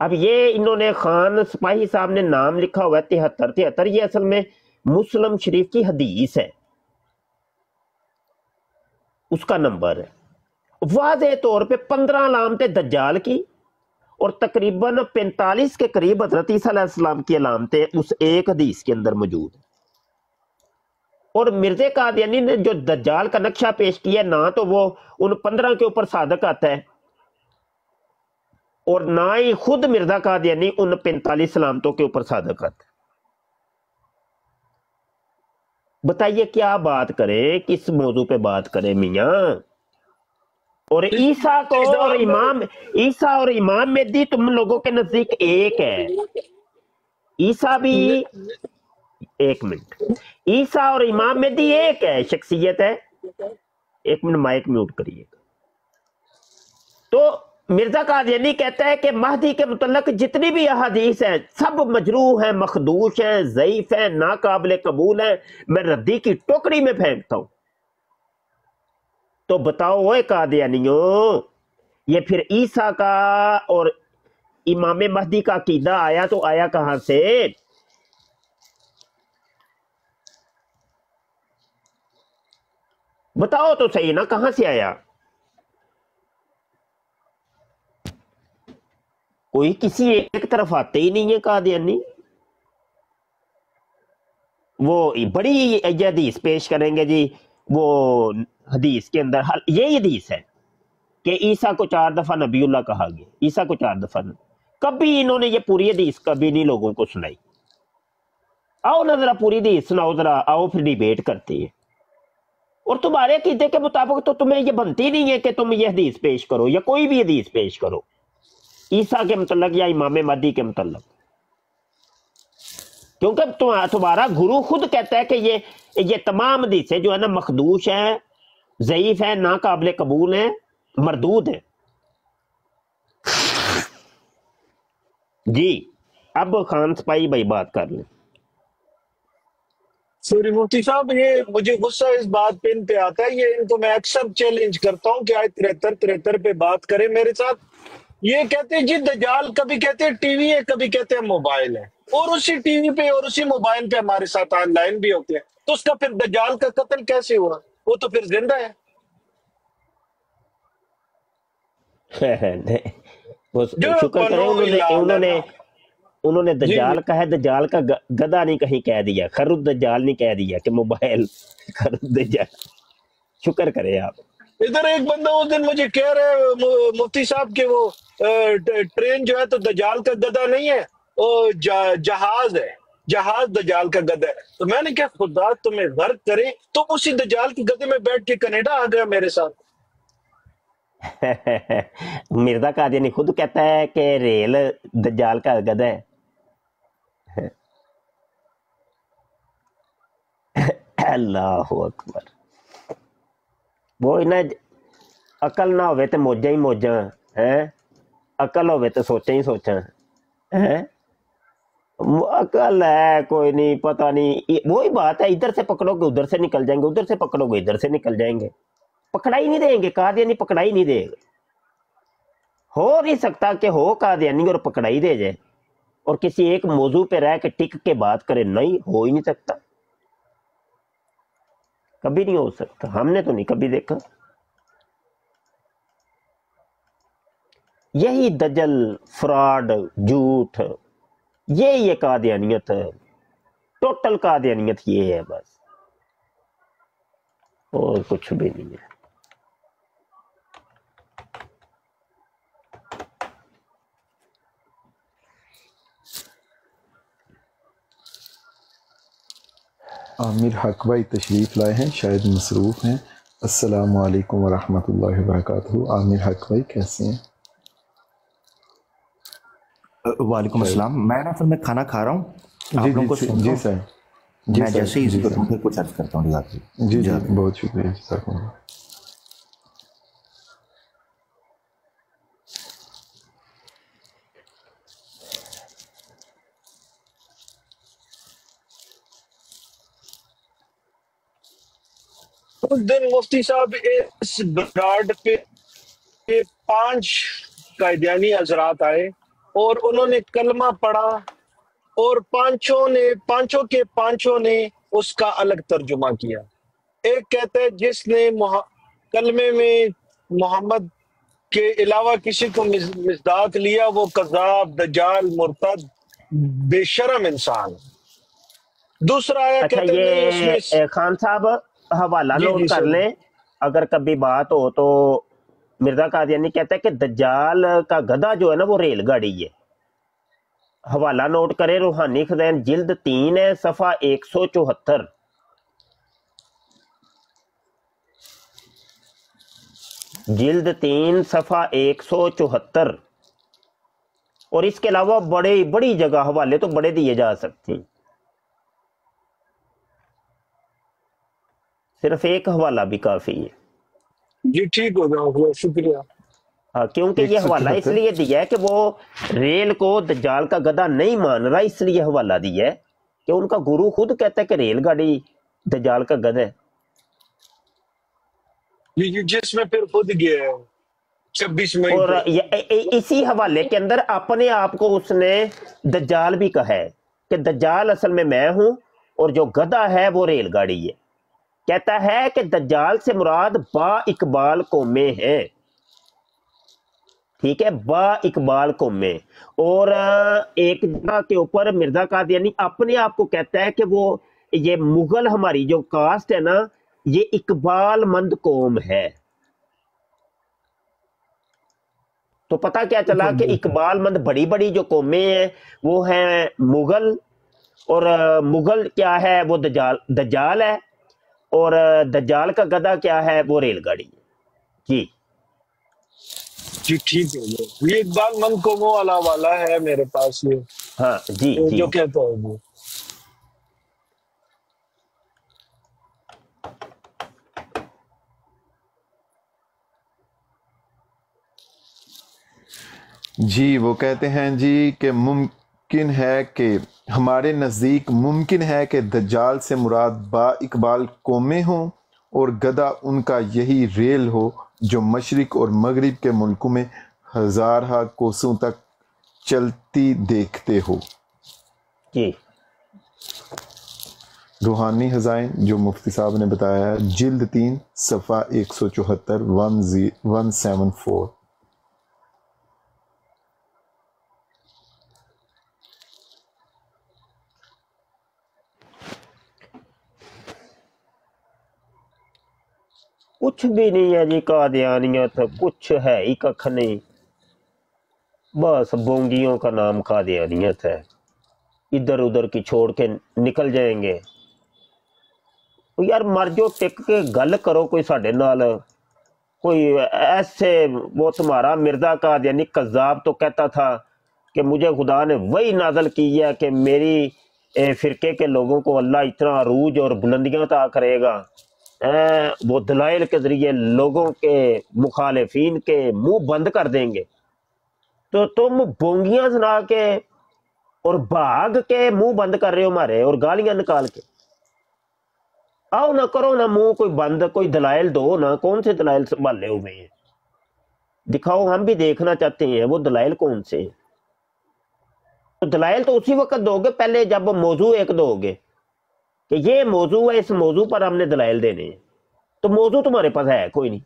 [SPEAKER 6] اب یہ انہوں نے خان سپاہی صاحب نے نام لکھا ہوا ہے 73 یہ اصل میں مسلم شریف کی حدیث ہے، اس کا نمبر ہے۔ واضح طور پہ 15 علامتیں دجال کی اور تقریباً 45 کے قریب حضرت عیسیٰ علیہ السلام کی علامتیں اس ایک حدیث کے اندر موجود ہیں۔ اور مرزا قادیانی نے جو دجال کا نقشہ پیش کیا نہ تو وہ ان 15 کے اوپر صادق آتا ہے اور نہ ہی خود مرزا قادیانی ان 45 علامتوں کے اوپر صادق آتا ہے۔ بتائیے کیا بات کریں، کس موضوع پہ بات کریں میاں؟ اور عیسیٰ کو اور امام مہدی تم لوگوں کے نزدیک ایک ہے۔ عیسیٰ بھی ایک منٹ، عیسیٰ اور امام مہدی ایک ہے، شخصیت ہے۔ ایک منٹ مائک میوٹ کریے گا۔ تو مرزا قادیانی کہتا ہے کہ مہدی کے متعلق جتنی بھی احادیث ہیں سب مجروح ہیں، مخدوش ہیں، ضعیف ہیں، ناقابل قبول ہیں، میں ردی کی ٹوکری میں پھینکتا ہوں۔ تو بتاؤ اوے قادیانیوں، یہ پھر عیسیٰ کا اور امام مہدی کا عقیدہ آیا تو آیا کہاں سے؟ بتاؤ تو صحیح نا، کہاں سے آیا؟ کوئی کسی ایک طرف آتے ہی نہیں ہے قادیانی۔ وہ بڑی یہ حدیث پیش کریں گے جی، وہ حدیث کے اندر یہی حدیث ہے کہ عیسیٰ کو 4 دفعہ نبی اللہ کہا گیا، عیسیٰ کو 4 دفعہ کبھی انہوں نے یہ پوری حدیث کبھی نہیں لوگوں کو سنائی۔ آؤ نا ذرا پوری حدیث سناؤ، ذرا آؤ پھر ڈیبیٹ کرتے ہیں۔ اور تمہارے عقیدے کے مطابق تو تمہیں یہ بنتی نہیں ہے کہ تم یہ حدیث پیش کرو یا کوئی بھی حدیث پیش کرو عیسیٰ کے متعلق یا امام مہدی کے متعلق، کیونکہ تمہارا گرو خود کہتا ہے کہ یہ تمام حدیثیں جو ہے نا مخدوش ہیں، ضعیف ہیں، ناقابل قبول ہیں، مردود ہیں۔ جی اب خان سپاہی بھائی بات کر لیں۔
[SPEAKER 3] سوری مفتی صاحب، یہ مجھے غصہ اس بات پہ ان پہ آتا ہے، یہ ان کو میں اکثر چیلنج کرتا ہوں کہ آج 73 پہ بات کریں میرے ساتھ۔ یہ کہتے ہیں جی دجال، کبھی کہتے ہیں ٹی وی ہے، کبھی کہتے ہیں موبائل ہے، اور اسی ٹی وی پہ اور اسی موبائل پہ ہمارے ساتھ آن لائن بھی ہوتے ہیں، تو اس کا پھر دجال کا قتل کیسے ہوا؟ وہ تو پھر زندہ ہے۔ جو
[SPEAKER 6] شکر کریں انہوں نے دجال کا ہے، دجال کا گدھا نہیں کہیں کہہ دیا، خرد دجال نہیں کہہ دیا کہ موبائل خرد دجال۔ شکر کرے آپ۔
[SPEAKER 3] ادھر ایک بندہ اس دن مجھے کہہ رہے ہیں مفتی صاحب کہ وہ ٹرین جو ہے تو دجال کا گدھا نہیں ہے، وہ جہاز ہے، جہاز دجال کا گدھا ہے۔ تو میں نے کہا خدا تمہیں غرق کرے، تو اسی دجال کے گدھے میں بیٹھ کے کینیڈا آ گیا میرے ساتھ۔
[SPEAKER 6] مرزا قادیانی خود کہتا ہے کہ ریل دجال کا گدھا ہے۔ اللہ اکبر۔ وہ انہیں عقل نہ ہوئے تو موجاں ہی موجاں ہیں، عقل ہوئے تو سوچاں ہی سوچاں ہیں۔ عقل ہے کوئی نہیں، پتہ نہیں، وہی بات ہے، ادھر سے پکڑو گے ادھر سے نکل جائیں گے، ادھر سے پکڑو گے ادھر سے نکل جائیں گے، پکڑائی نہیں دیں گے، قادیانی پکڑائی نہیں دے گا۔ ہو نہیں سکتا کہ ہو قادیانی اور پکڑائی دے جائے اور کسی ایک موضوع پہ رہ کے ٹک کے بات کرے، نہیں ہو ہی نہیں سکتا، کبھی نہیں ہو سکتا، ہم نے تو نہیں کبھی دیکھا۔ یہی دجل، فراڈ، جھوٹ، یہی قادیانیت ہے، ٹوٹل قادیانیت یہ ہے بس، اور کچھ بھی نہیں ہے۔
[SPEAKER 5] عامر حق بھائی تشریف لائے ہیں، شاید مصروف ہیں۔ السلام علیکم ورحمۃ اللہ وبرکاتہ۔ عامر حق بھائی کیسے ہیں؟
[SPEAKER 10] وعلیکم السلام۔ میں نا میں کھانا کھا رہا ہوں، آپ لوگوں کو سن
[SPEAKER 5] جی سر، جی
[SPEAKER 10] میں
[SPEAKER 5] سر،
[SPEAKER 10] جیسے ہی
[SPEAKER 5] جی
[SPEAKER 10] ذکر
[SPEAKER 5] سر،
[SPEAKER 10] ہوں پھر کچھ عرض کرتا ہوں۔
[SPEAKER 5] جی جی بہت شکریہ، جزاکم اللہ۔
[SPEAKER 3] اس دن مفتی صاحب اس براڈ پہ 5 قادیانی حضرات آئے اور انہوں نے کلمہ پڑھا، اور پانچوں نے اس کا الگ ترجمہ کیا۔ ایک کہتا ہے جس نے کلمے میں محمد کے علاوہ کسی کو مصداق لیا وہ کذاب، دجال، مرتد، بے شرم انسان۔ دوسرا آیا
[SPEAKER 6] اچھا
[SPEAKER 3] کہتے نہیں اس میں
[SPEAKER 6] یہ خان صاحب حوالہ
[SPEAKER 3] جی
[SPEAKER 6] نوٹ
[SPEAKER 3] جی
[SPEAKER 6] کر
[SPEAKER 3] سر،
[SPEAKER 6] لیں، اگر کبھی بات ہو تو مرزا قادیانی کہتا ہے کہ دجال کا گدھا جو ہے نا وہ ریل گاڑی ہے۔ حوالہ نوٹ کریں، روحانی خزائن جلد 3 ہے، صفحہ 174، جلد 3 صفحہ 174۔ اور اس کے علاوہ بڑی جگہ حوالے تو بڑے دیے جا سکتے ہیں، صرف ایک حوالہ بھی کافی ہے۔
[SPEAKER 3] جی ٹھیک ہو گیا، شکریہ۔
[SPEAKER 6] ہاں، کیونکہ یہ حوالہ اس
[SPEAKER 5] 174
[SPEAKER 6] لیے دیا ہے کہ وہ ریل کو دجال کا گدھا نہیں مان رہا، اس لیے حوالہ دیا ہے کہ ان کا گرو خود کہتا ہے کہ ریل گاڑی دجال کا گدھا ہے۔
[SPEAKER 3] جی جی، جس میں پھر خود گیا ہے 26 مئی
[SPEAKER 6] اور
[SPEAKER 3] کو۔
[SPEAKER 6] اسی حوالے کے اندر اپنے آپ کو اس نے دجال بھی کہا ہے کہ دجال اصل میں ہوں، اور جو گدھا ہے وہ ریل گاڑی ہے۔ کہتا ہے کہ دجال سے مراد با اقبال قومیں ہیں، ٹھیک ہے، با اقبال قومیں۔ اور ایک جگہ کے اوپر مرزا قادیانی اپنے آپ کو کہتا ہے کہ وہ یہ مغل ہماری جو کاسٹ ہے نا یہ اقبال مند قوم ہے۔ تو پتہ کیا چلا کہ اقبال مند بڑی بڑی جو قومیں ہیں وہ ہیں مغل، اور مغل کیا ہے وہ دجال ہے، اور دجال کا گدھا کیا ہے وہ ریل گاڑی ہے۔ جی
[SPEAKER 3] جی ٹھیک ہے، یہ اقبال مند کو وہ والا ہے میرے پاس، یہ
[SPEAKER 6] ہاں جی جی
[SPEAKER 3] جو کہتا ہے وہ۔
[SPEAKER 5] جی وہ کہتے ہیں جی کہ ممکن ہے کہ ہمارے نزدیک ممکن ہے کہ دجال سے مراد با اقبال قومیں ہوں اور گدھا ان کا یہی ریل ہو جو مشرق اور مغرب کے ملکوں میں ہزارہ کوسوں تک چلتی دیکھتے ہو۔
[SPEAKER 6] جی
[SPEAKER 5] روحانی خزائن جو مفتی صاحب نے بتایا ہے، جلد 3 صفحہ 174 174۔
[SPEAKER 6] کچھ بھی نہیں ہے جی قادیانیت، کچھ ہے ہی ککھ نہیں، بس بونگیوں کا نام قادیانیت ہے، ادھر ادھر کی چھوڑ کے نکل جائیں گے۔ یار مر جو ٹک کے گل کرو کوئی ساڈے نال، کوئی ایسے، وہ تمہارا مرزا قادیانی کذاب تو کہتا تھا کہ مجھے خدا نے وہی نازل کی ہے کہ میری فرقے کے لوگوں کو اللہ اتنا عروج اور بلندیاں عطا کرے گا، وہ دلائل کے ذریعے لوگوں کے مخالفین کے منہ بند کر دیں گے، تو تم بونگیاں سنا کے اور بھاگ کے منہ بند کر رہے ہو ہمارے، اور گالیاں نکال کے۔ آؤ نہ کرو نا منہ کوئی بند، کوئی دلائل دو نا، کون سے دلائل سنبھالے ہوئے ہیں دکھاؤ، ہم بھی دیکھنا چاہتے ہیں وہ دلائل کون سے ہیں۔ تو دلائل تو اسی وقت دو گے پہلے جب موضوع ایک دو گے کہ یہ موضوع ہے، اس موضوع پر ہم نے دلائل دینے ہیں، تو موضوع تمہارے پاس ہے کوئی نہیں۔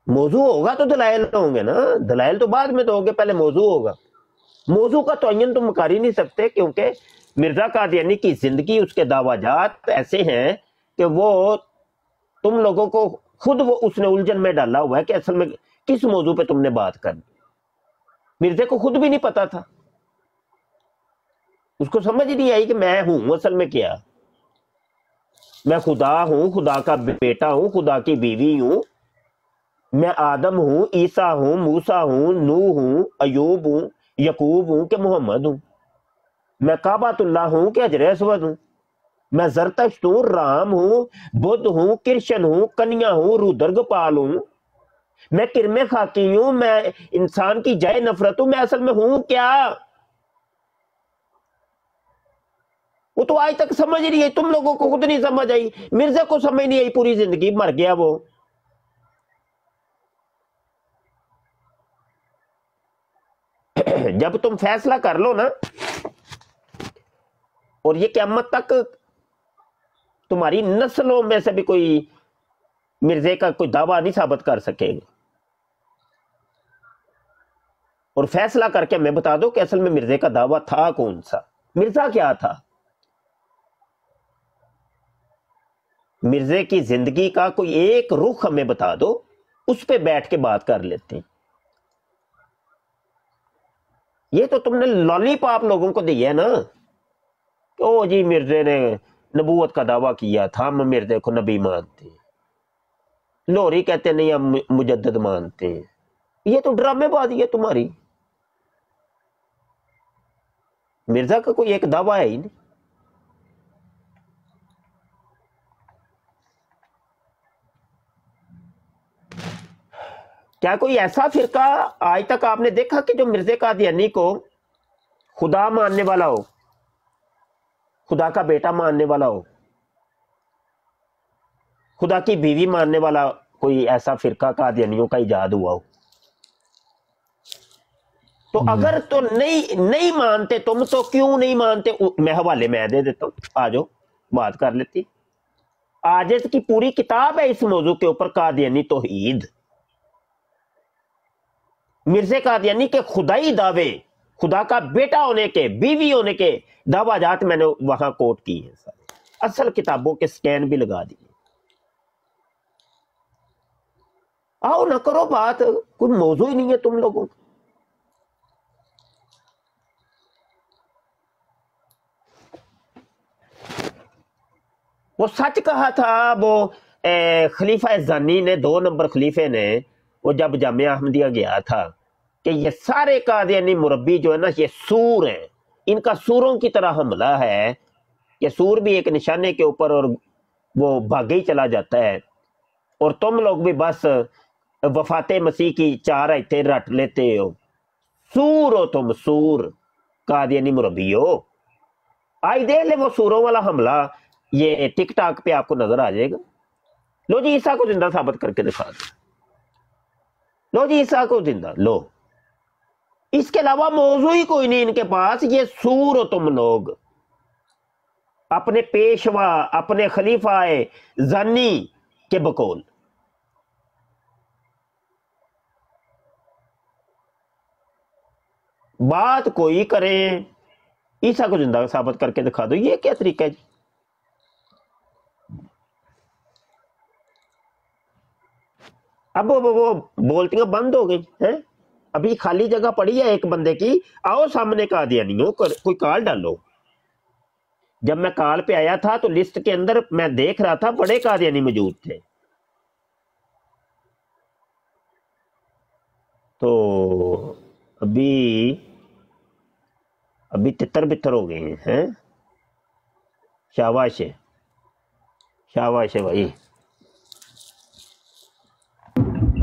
[SPEAKER 6] موضوع ہوگا تو دلائل ہوں گے نا، دلائل تو بعد میں دو گے، پہلے موضوع ہوگا۔ موضوع کا تعین تم کر ہی نہیں سکتے، کیونکہ مرزا قادیانی کی زندگی، اس کے دعویات ایسے ہیں کہ وہ تم لوگوں کو خود وہ اس نے الجھن میں ڈالا ہوا ہے کہ اصل میں کس موضوع پہ تم نے بات کرنی۔ مرزا کو خود بھی نہیں پتا تھا، اس کو سمجھ نہیں آئی کہ میں ہوں اصل میں کیا، میں خدا ہوں، خدا کا بیٹا ہوں، خدا کی بیوی ہوں، میں آدم ہوں، عیسیٰ ہوں، موسیٰ ہوں، نوح ہوں، ایوب ہوں، یعقوب ہوں کہ محمد ہوں، میں کعبۃ اللہ ہوں کہ حجر اسود ہوں، میں زرتشت ہوں، رام ہوں، بدھ ہوں، کرشن ہوں، کنیا ہوں، رودر گوپال ہوں، میں کرم خاکی ہوں، میں انسان کی جائے نفرت ہوں، میں اصل میں ہوں کیا؟ وہ تو آج تک سمجھ نہیں آئی، تم لوگوں کو خود نہیں سمجھ آئی، مرزا کو سمجھ نہیں آئی، پوری زندگی مر گیا وہ۔ جب تم فیصلہ کر لو نا، اور یہ قیامت تک تمہاری نسلوں میں سے بھی کوئی مرزے کا کوئی دعویٰ نہیں ثابت کر سکے گا، اور فیصلہ کر کے میں بتا دو کہ اصل میں مرزے کا دعویٰ تھا کون سا، مرزا کیا تھا، مرزے کی زندگی کا کوئی ایک رخ ہمیں بتا دو، اس پہ بیٹھ کے بات کر لیتے ہیں۔ یہ تو تم نے لالی پاپ لوگوں کو دی ہے نا، کہ او جی مرزے نے نبوت کا دعویٰ کیا تھا، ہم مرزے کو نبی مانتے ہیں، لوری کہتے نہیں ہم مجدد مانتے ہیں۔ یہ تو ڈرامے بازی ہے تمہاری، مرزا کا کوئی ایک دعویٰ ہے ہی نہیں۔ کیا کوئی ایسا فرقہ آج تک آپ نے دیکھا کہ جو مرزا قادیانی کو خدا ماننے والا ہو، خدا کا بیٹا ماننے والا ہو، خدا کی بیوی ماننے والا کوئی ایسا فرقہ قادیانیوں کا ایجاد ہوا ہو؟ تو اگر تو نہیں مانتے تم، تو کیوں نہیں مانتے؟ میں حوالے میں دے دیتا ہوں، آ جاؤ بات کر لیتی۔ عاجز کی پوری کتاب ہے اس موضوع کے اوپر، قادیانی توحید، مرزا قادیانی کے خدائی دعوے، خدا کا بیٹا ہونے کے، بیوی ہونے کے دعویٰ جات میں نے وہاں کوٹ کی ہیں، سارے اصل کتابوں کے سکین بھی لگا دیے۔ آؤ نہ کرو بات، کوئی موضوع ہی نہیں ہے تم لوگوں کا۔ وہ سچ کہا تھا وہ خلیفہ زانی نے، 2 نمبر خلیفے نے، وہ جب جامعہ احمدیہ گیا تھا، کہ یہ سارے قادیانی مربی جو ہے نا یہ سور ہیں، ان کا سوروں کی طرح حملہ ہے، یہ سور بھی ایک نشانے کے اوپر اور وہ بھاگے ہی چلا جاتا ہے، اور تم لوگ بھی بس وفات مسیح کی 4 آیتیں رٹ لیتے ہو، سور ہو تم، سور قادیانی مربی ہو۔ آج دے لے وہ سوروں والا حملہ، یہ ٹک ٹاک پہ آپ کو نظر آ جائے گا۔ لو جی عیسیٰ کو زندہ ثابت کر کے دکھا دو، لو جی عیسیٰ کو زندہ، لو، اس کے علاوہ موضوع ہی کوئی نہیں ان کے پاس۔ یہ سور ہو تم لوگ، اپنے پیشوا، اپنے خلیفہ زانی کے بقول۔ بات کوئی کریں، عیسیٰ کو زندہ ثابت کر کے دکھا دو، یہ کیا طریقہ ہے جی؟ اب وہ بولتیاں بند ہو گئی ہیں، ابھی خالی جگہ پڑی ہے ایک بندے کی، آؤ سامنے قادیانیوں، کوئی کال ڈالو۔ جب میں کال پہ آیا تھا تو لسٹ کے اندر میں دیکھ رہا تھا بڑے قادیانی موجود تھے، تو ابھی تتر بتر ہو گئے ہیں۔ شاباش ہے، شاباش ہے بھائی،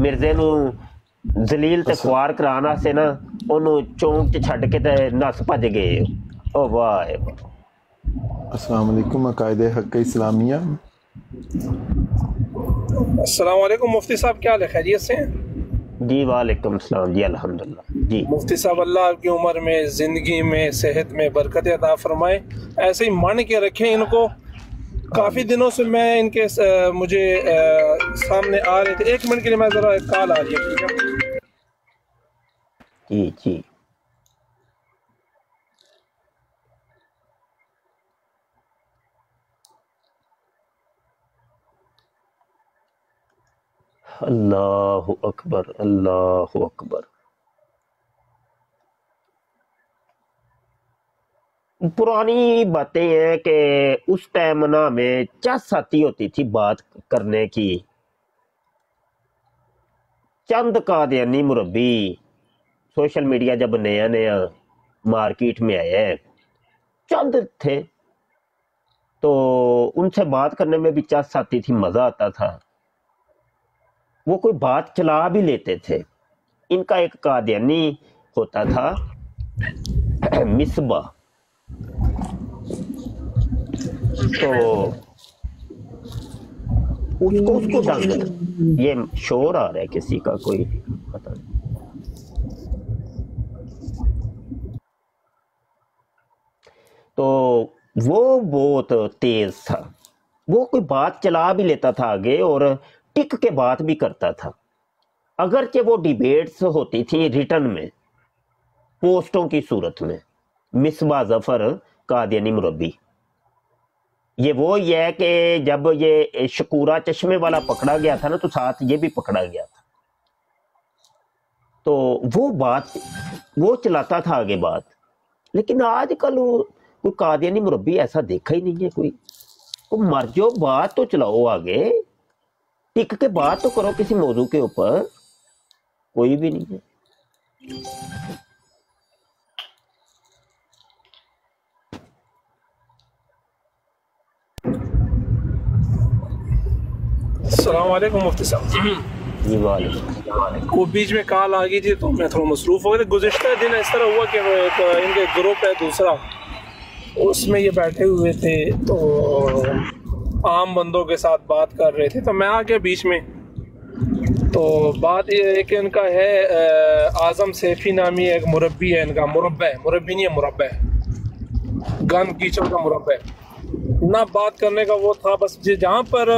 [SPEAKER 6] مرزے نو زلیل تے خوار کرانا سے نا انہوں چونک چ چھڈ کے تے نس بھج گئے۔ او واہ واہ۔
[SPEAKER 5] السلام علیکم، عقائد حق اسلامیہ۔
[SPEAKER 11] السلام علیکم مفتی صاحب، کیا حال ہے؟ خیریت سے ہیں؟
[SPEAKER 6] جی وعلیکم السلام، جی الحمدللہ۔ جی
[SPEAKER 11] مفتی صاحب، اللہ آپ کی عمر میں، زندگی میں، صحت میں برکت عطا فرمائے، ایسے ہی مان کے رکھیں ان کو۔ کافی دنوں سے میں ان کے مجھے سامنے آ رہے تھے، 1 منٹ کے لیے میں ذرا کال آ رہی ہے، ٹھیک ہے؟
[SPEAKER 6] جی جی۔ اللہ اکبر، اللہ اکبر۔ پرانی باتیں ہیں کہ اس ٹائم نا ہمیں چس آتی ہوتی تھی بات کرنے کی۔ چند قادیانی مربی سوشل میڈیا جب نیا نیا مارکیٹ میں آیا ہے، چند تھے، تو ان سے بات کرنے میں بھی چس آتی تھی، مزہ آتا تھا، وہ کوئی بات چلا بھی لیتے تھے۔ ان کا ایک قادیانی ہوتا تھا مصباح، تو اس کو ڈنگ، یہ شور آ رہا ہے کسی کا، کوئی پتہ نہیں۔ تو وہ بہت تیز تھا، وہ کوئی بات چلا بھی لیتا تھا آگے اور ٹک کے بات بھی کرتا تھا، اگرچہ وہ ڈیبیٹس ہوتی تھی ریٹن میں پوسٹوں کی صورت میں۔ مصباح ظفر قادیانی مربی، یہ ہے کہ جب یہ شکورہ چشمے والا پکڑا گیا تھا نا تو ساتھ یہ بھی پکڑا گیا تھا، تو وہ چلاتا تھا آگے بات۔ لیکن آج کل کوئی قادیانی مربی ایسا دیکھا ہی نہیں ہے، کوئی مر جو بات تو چلاؤ آگے، ٹک کے بات تو کرو کسی موضوع کے اوپر، کوئی بھی نہیں ہے۔
[SPEAKER 11] السلام علیکم مفتی صاحب۔
[SPEAKER 6] جی وعلیکم۔
[SPEAKER 11] وہ بیچ میں کال آ گئی تھی تو میں تھوڑا مصروف ہو گیا تھا۔ گزشتہ دن اس طرح ہوا کہ ان کے گروپ ہے دوسرا، اس میں یہ بیٹھے ہوئے تھے تو عام بندوں کے ساتھ بات کر رہے تھے، تو میں آ گیا بیچ میں۔ تو بات یہ ہے کہ ان کا ہے اعظم سیفی نامی ایک مربی ہے، ان کا مربی نہیں ہے، مربع ہے، گند کیچڑ کا مربع ہے۔ نہ بات کرنے کا وہ تھا، بس جہاں پر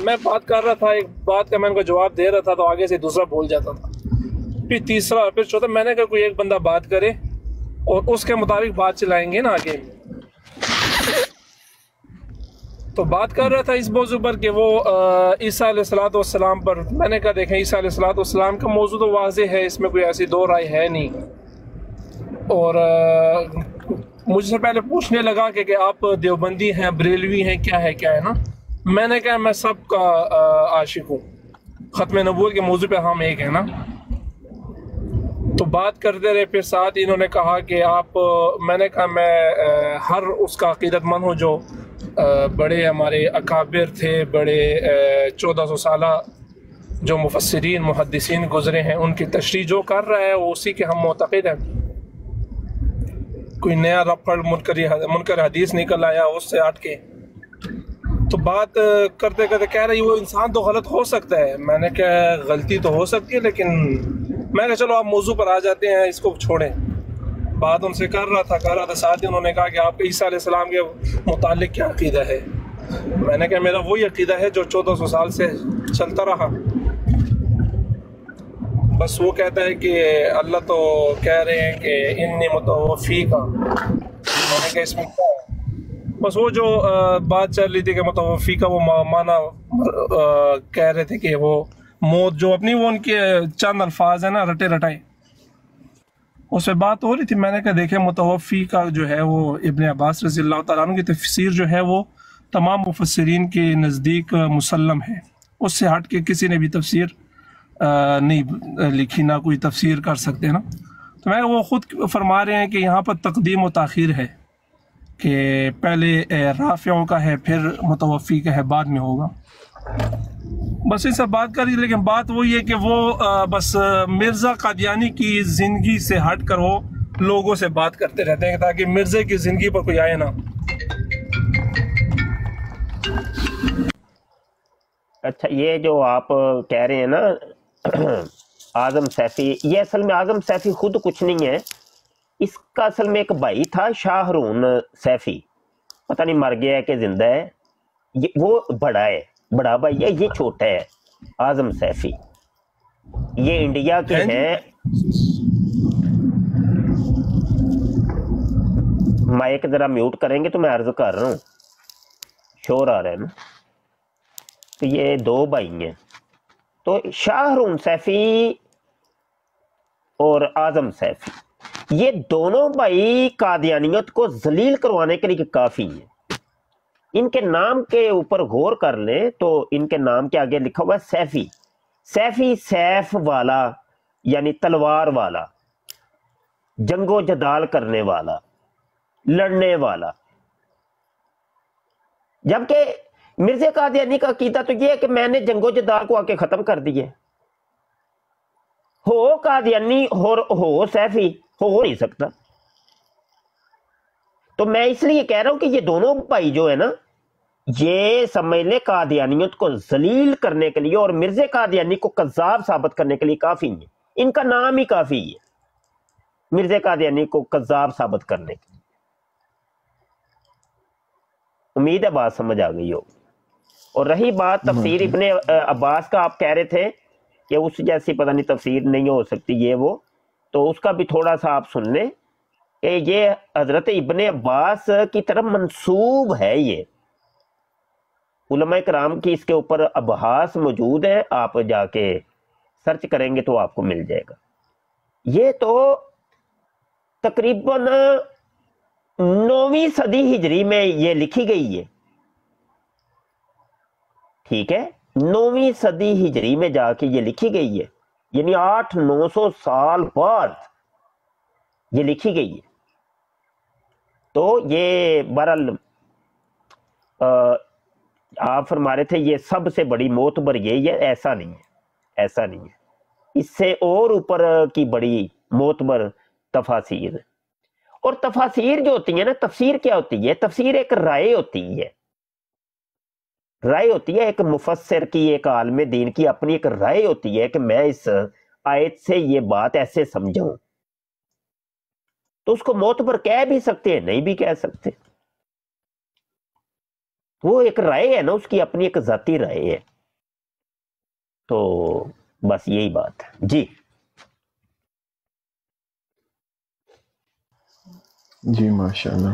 [SPEAKER 11] میں بات کر رہا تھا ایک بات کا میں ان کو جواب دے رہا تھا تو آگے سے دوسرا بول جاتا تھا، پھر تیسرا، پھر چوتھا۔ میں نے کہا کوئی ایک بندہ بات کرے اور اس کے مطابق بات چلائیں گے نا آگے۔ تو بات کر رہا تھا اس موضوع پر کہ وہ عیسیٰ علیہ الصلوۃ والسلام پر۔ میں نے کہا دیکھیں عیسیٰ علیہ الصلوۃ والسلام کا موضوع تو واضح ہے، اس میں کوئی ایسی دو رائے ہے نہیں۔ اور مجھ سے پہلے پوچھنے لگا کہ آپ دیوبندی ہیں، بریلوی ہیں، کیا ہے نا۔ میں نے کہا میں سب کا عاشق ہوں، ختم نبوت کے موضوع پہ ہم ایک ہیں نا۔ تو بات کرتے رہے، پھر ساتھ انہوں نے کہا کہ آپ، میں نے کہا میں ہر اس کا عقیدت مند ہوں جو بڑے ہمارے اکابر تھے، بڑے 1400 سالہ جو مفسرین محدثین گزرے ہیں، ان کی تشریح جو کر رہا ہے وہ اسی کے ہم معتقد ہیں۔ کوئی نیا رپڑ منکر حدیث نکل آیا اس سے ہٹ کے۔ تو بات کرتے کرتے کہہ رہی وہ انسان تو غلط ہو سکتا ہے۔ میں نے کہا غلطی تو ہو سکتی ہے، لیکن میں نے کہا چلو آپ موضوع پر آ جاتے ہیں، اس کو چھوڑیں۔ بات ان سے کر رہا تھا، ساتھ ہی انہوں نے کہا کہ آپ عیسیٰ علیہ السلام کے متعلق کیا عقیدہ ہے۔ میں نے کہا میرا وہی عقیدہ ہے جو 1400 سال سے چلتا رہا۔ بس وہ کہتا ہے کہ اللہ تو کہہ رہے ہیں کہ انی متوفی کا، میں نے کہا اس میں کیا ہے؟ بس وہ جو بات چل رہی تھی کہ متوفی کا وہ معنی کہہ رہے تھے کہ وہ موت جو اپنی وہ ان کے چند الفاظ ہیں نا رٹے رٹائے، اس پہ بات ہو رہی تھی۔ میں نے کہا دیکھیں متوفی کا جو ہے وہ ابن عباس رضی اللہ تعالیٰ عنہ کی تفسیر جو ہے وہ تمام مفسرین کے نزدیک مسلم ہے، اس سے ہٹ کے کسی نے بھی تفسیر نہیں لکھی، نہ کوئی تفسیر کر سکتے نا۔ تو میں وہ خود فرما رہے ہیں کہ یہاں پر تقدیم و تاخیر ہے، کہ پہلے رافعوں کا ہے پھر متوفی کا ہے، بعد میں ہوگا۔ بس اس سے بات کری، لیکن بات وہی ہے کہ وہ بس مرزا قادیانی کی زندگی سے ہٹ کر وہ لوگوں سے بات کرتے رہتے ہیں تاکہ مرزا کی زندگی پر کوئی آئے نا۔
[SPEAKER 6] اچھا، یہ جو آپ کہہ رہے ہیں نا اعظم سیفی، یہ اصل میں اعظم سیفی خود کچھ نہیں ہے، اس کا اصل میں ایک بھائی تھا شاہ ہارون سیفی، پتہ نہیں مر گیا ہے کہ زندہ ہے، وہ بڑا بھائی ہے، یہ چھوٹا ہے اعظم سیفی، یہ انڈیا کے ہیں۔ مائک ذرا میوٹ کریں گے تو میں عرض کر رہا ہوں، شور آ رہا ہے نا۔ تو یہ دو بھائی ہیں، تو شاہ ہارون سیفی اور اعظم سیفی، یہ دونوں بھائی قادیانیت کو ذلیل کروانے کے لیے کافی ہیں۔ ان کے نام کے اوپر غور کر لیں تو ان کے نام کے آگے لکھا ہوا ہے سیفی۔ سیفی سیف والا یعنی تلوار والا، جنگ و جدال کرنے والا، لڑنے والا۔ جبکہ مرزا قادیانی کا عقیدہ تو یہ ہے کہ میں نے جنگ و جدال کو آ کے ختم کر دیے، ہو قادیانی ہو سیفی ہو نہیں سکتا۔ تو میں اس لیے کہہ رہا ہوں کہ یہ دونوں بھائی جو ہے نا، یہ سمجھ لے قادیانیت کو ذلیل کرنے کے لیے اور مرزا قادیانی کو کذاب ثابت کرنے کے لیے کافی ہیں، ان کا نام ہی کافی ہے مرزا قادیانی کو کذاب ثابت کرنے کے لیے۔ امید ہے بات سمجھ آ گئی ہو. اور رہی بات تفسیر ابن عباس کا، آپ کہہ رہے تھے کہ اس جیسی پتہ نہیں تفسیر نہیں ہو سکتی یہ وہ، تو اس کا بھی تھوڑا سا آپ سن لیں کہ یہ حضرت ابن عباس کی طرف منسوب ہے. یہ علماء کرام کی اس کے اوپر ابحاث موجود ہیں، آپ جا کے سرچ کریں گے تو آپ کو مل جائے گا. یہ تو تقریباً 9ویں صدی ہجری میں یہ لکھی گئی ہے. ٹھیک ہے، 9ویں صدی ہجری میں جا کے یہ لکھی گئی ہے، یعنی 800-900 سال بعد یہ لکھی گئی ہے. تو یہ بہرحال آپ فرما رہے تھے یہ سب سے بڑی معتبر یہی ہے، ایسا نہیں ہے، ایسا نہیں ہے. اس سے اور اوپر کی بڑی معتبر تفاسیر. اور تفاسیر جو ہوتی ہیں نا، تفسیر کیا ہوتی ہے؟ تفسیر ایک رائے ہوتی ہے، رائے ہوتی ہے ایک مفسر کی، ایک عالم دین کی اپنی ایک رائے ہوتی ہے کہ میں اس آیت سے یہ بات ایسے سمجھوں. تو اس کو معتبر کہہ بھی سکتے ہیں، نہیں بھی کہہ سکتے. وہ ایک رائے ہے نا، اس کی اپنی ایک ذاتی رائے ہے. تو بس یہی بات ہے جی.
[SPEAKER 5] جی ماشاءاللہ.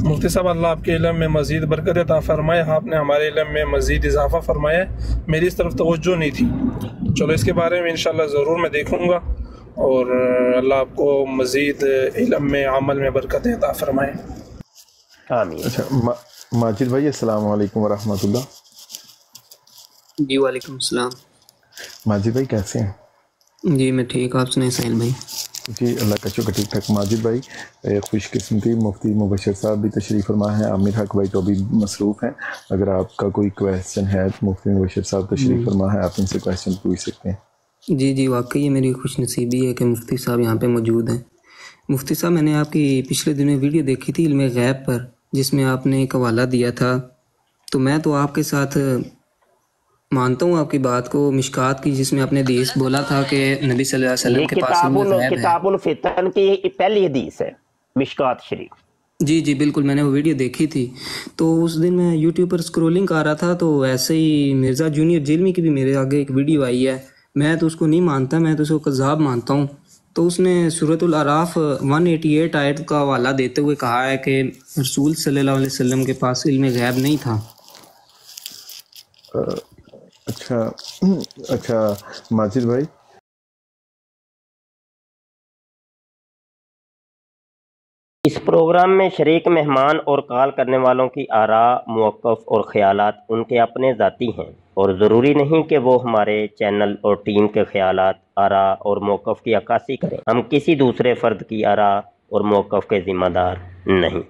[SPEAKER 11] مفتی صاحب اللہ آپ کے علم میں مزید برکت عطا فرمائے، آپ نے ہمارے علم میں مزید اضافہ فرمایا. میری اس طرف توجہ نہیں تھی، چلو اس کے بارے میں انشاءاللہ ضرور میں دیکھوں گا، اور اللہ آپ کو مزید علم میں عمل میں برکت عطا فرمائے.
[SPEAKER 6] آمین.
[SPEAKER 5] اچھا ماجد بھائی السلام علیکم ورحمۃ اللہ.
[SPEAKER 12] جی وعلیکم السلام.
[SPEAKER 5] ماجد بھائی کیسے ہیں؟
[SPEAKER 12] جی میں ٹھیک، آپ سنیں سہیل بھائی؟
[SPEAKER 5] جی اللہ کا شکر ٹھیک ٹھاک. ماجد بھائی خوش قسمتی مفتی مبشر صاحب بھی تشریف فرما ہے، عامر حق بھائی تو بھی مصروف ہیں. اگر آپ کا کوئی کویسچن ہے تو مفتی مبشر صاحب تشریف فرما ہے، آپ ان سے کویسچن پوچھ سکتے ہیں.
[SPEAKER 12] جی واقعی یہ میری خوش نصیبی ہے کہ مفتی صاحب یہاں پہ موجود ہیں. مفتی صاحب میں نے آپ کی پچھلے دنوں ویڈیو دیکھی تھی علم غیب پر، جس میں آپ نے ایک حوالہ دیا تھا، تو میں تو آپ کے ساتھ مانتا ہوں آپ کی بات کو، مشکات کی، جس میں آپ نے حدیث بولا تھا کہ نبی صلی اللہ علیہ وسلم کے پاس علم غیب ہے.
[SPEAKER 6] کتاب الفتن کی پہلی حدیث ہے مشکات شریف.
[SPEAKER 12] جی بالکل، میں نے وہ ویڈیو دیکھی تھی. تو اس دن میں یوٹیوب پر اسکرولنگ کر رہا تھا، تو ایسے ہی مرزا جونیئر جیلمی کی بھی میرے آگے ایک ویڈیو آئی ہے. میں تو اس کو نہیں مانتا، میں تو اس کو کذاب مانتا ہوں. تو اس نے سورۃ الاعراف 188 آیت کا حوالہ دیتے ہوئے کہا ہے کہ رسول صلی اللہ علیہ وسلم کے پاس علم غیب نہیں تھا.
[SPEAKER 5] اچھا ماجد بھائی،
[SPEAKER 6] اس پروگرام میں شریک مہمان اور کال کرنے والوں کی آراء، موقف اور خیالات ان کے اپنے ذاتی ہیں، اور ضروری نہیں کہ وہ ہمارے چینل اور ٹیم کے خیالات، آراء اور موقف کی عکاسی کریں. ہم کسی دوسرے فرد کی آراء اور موقف کے ذمہ دار نہیں.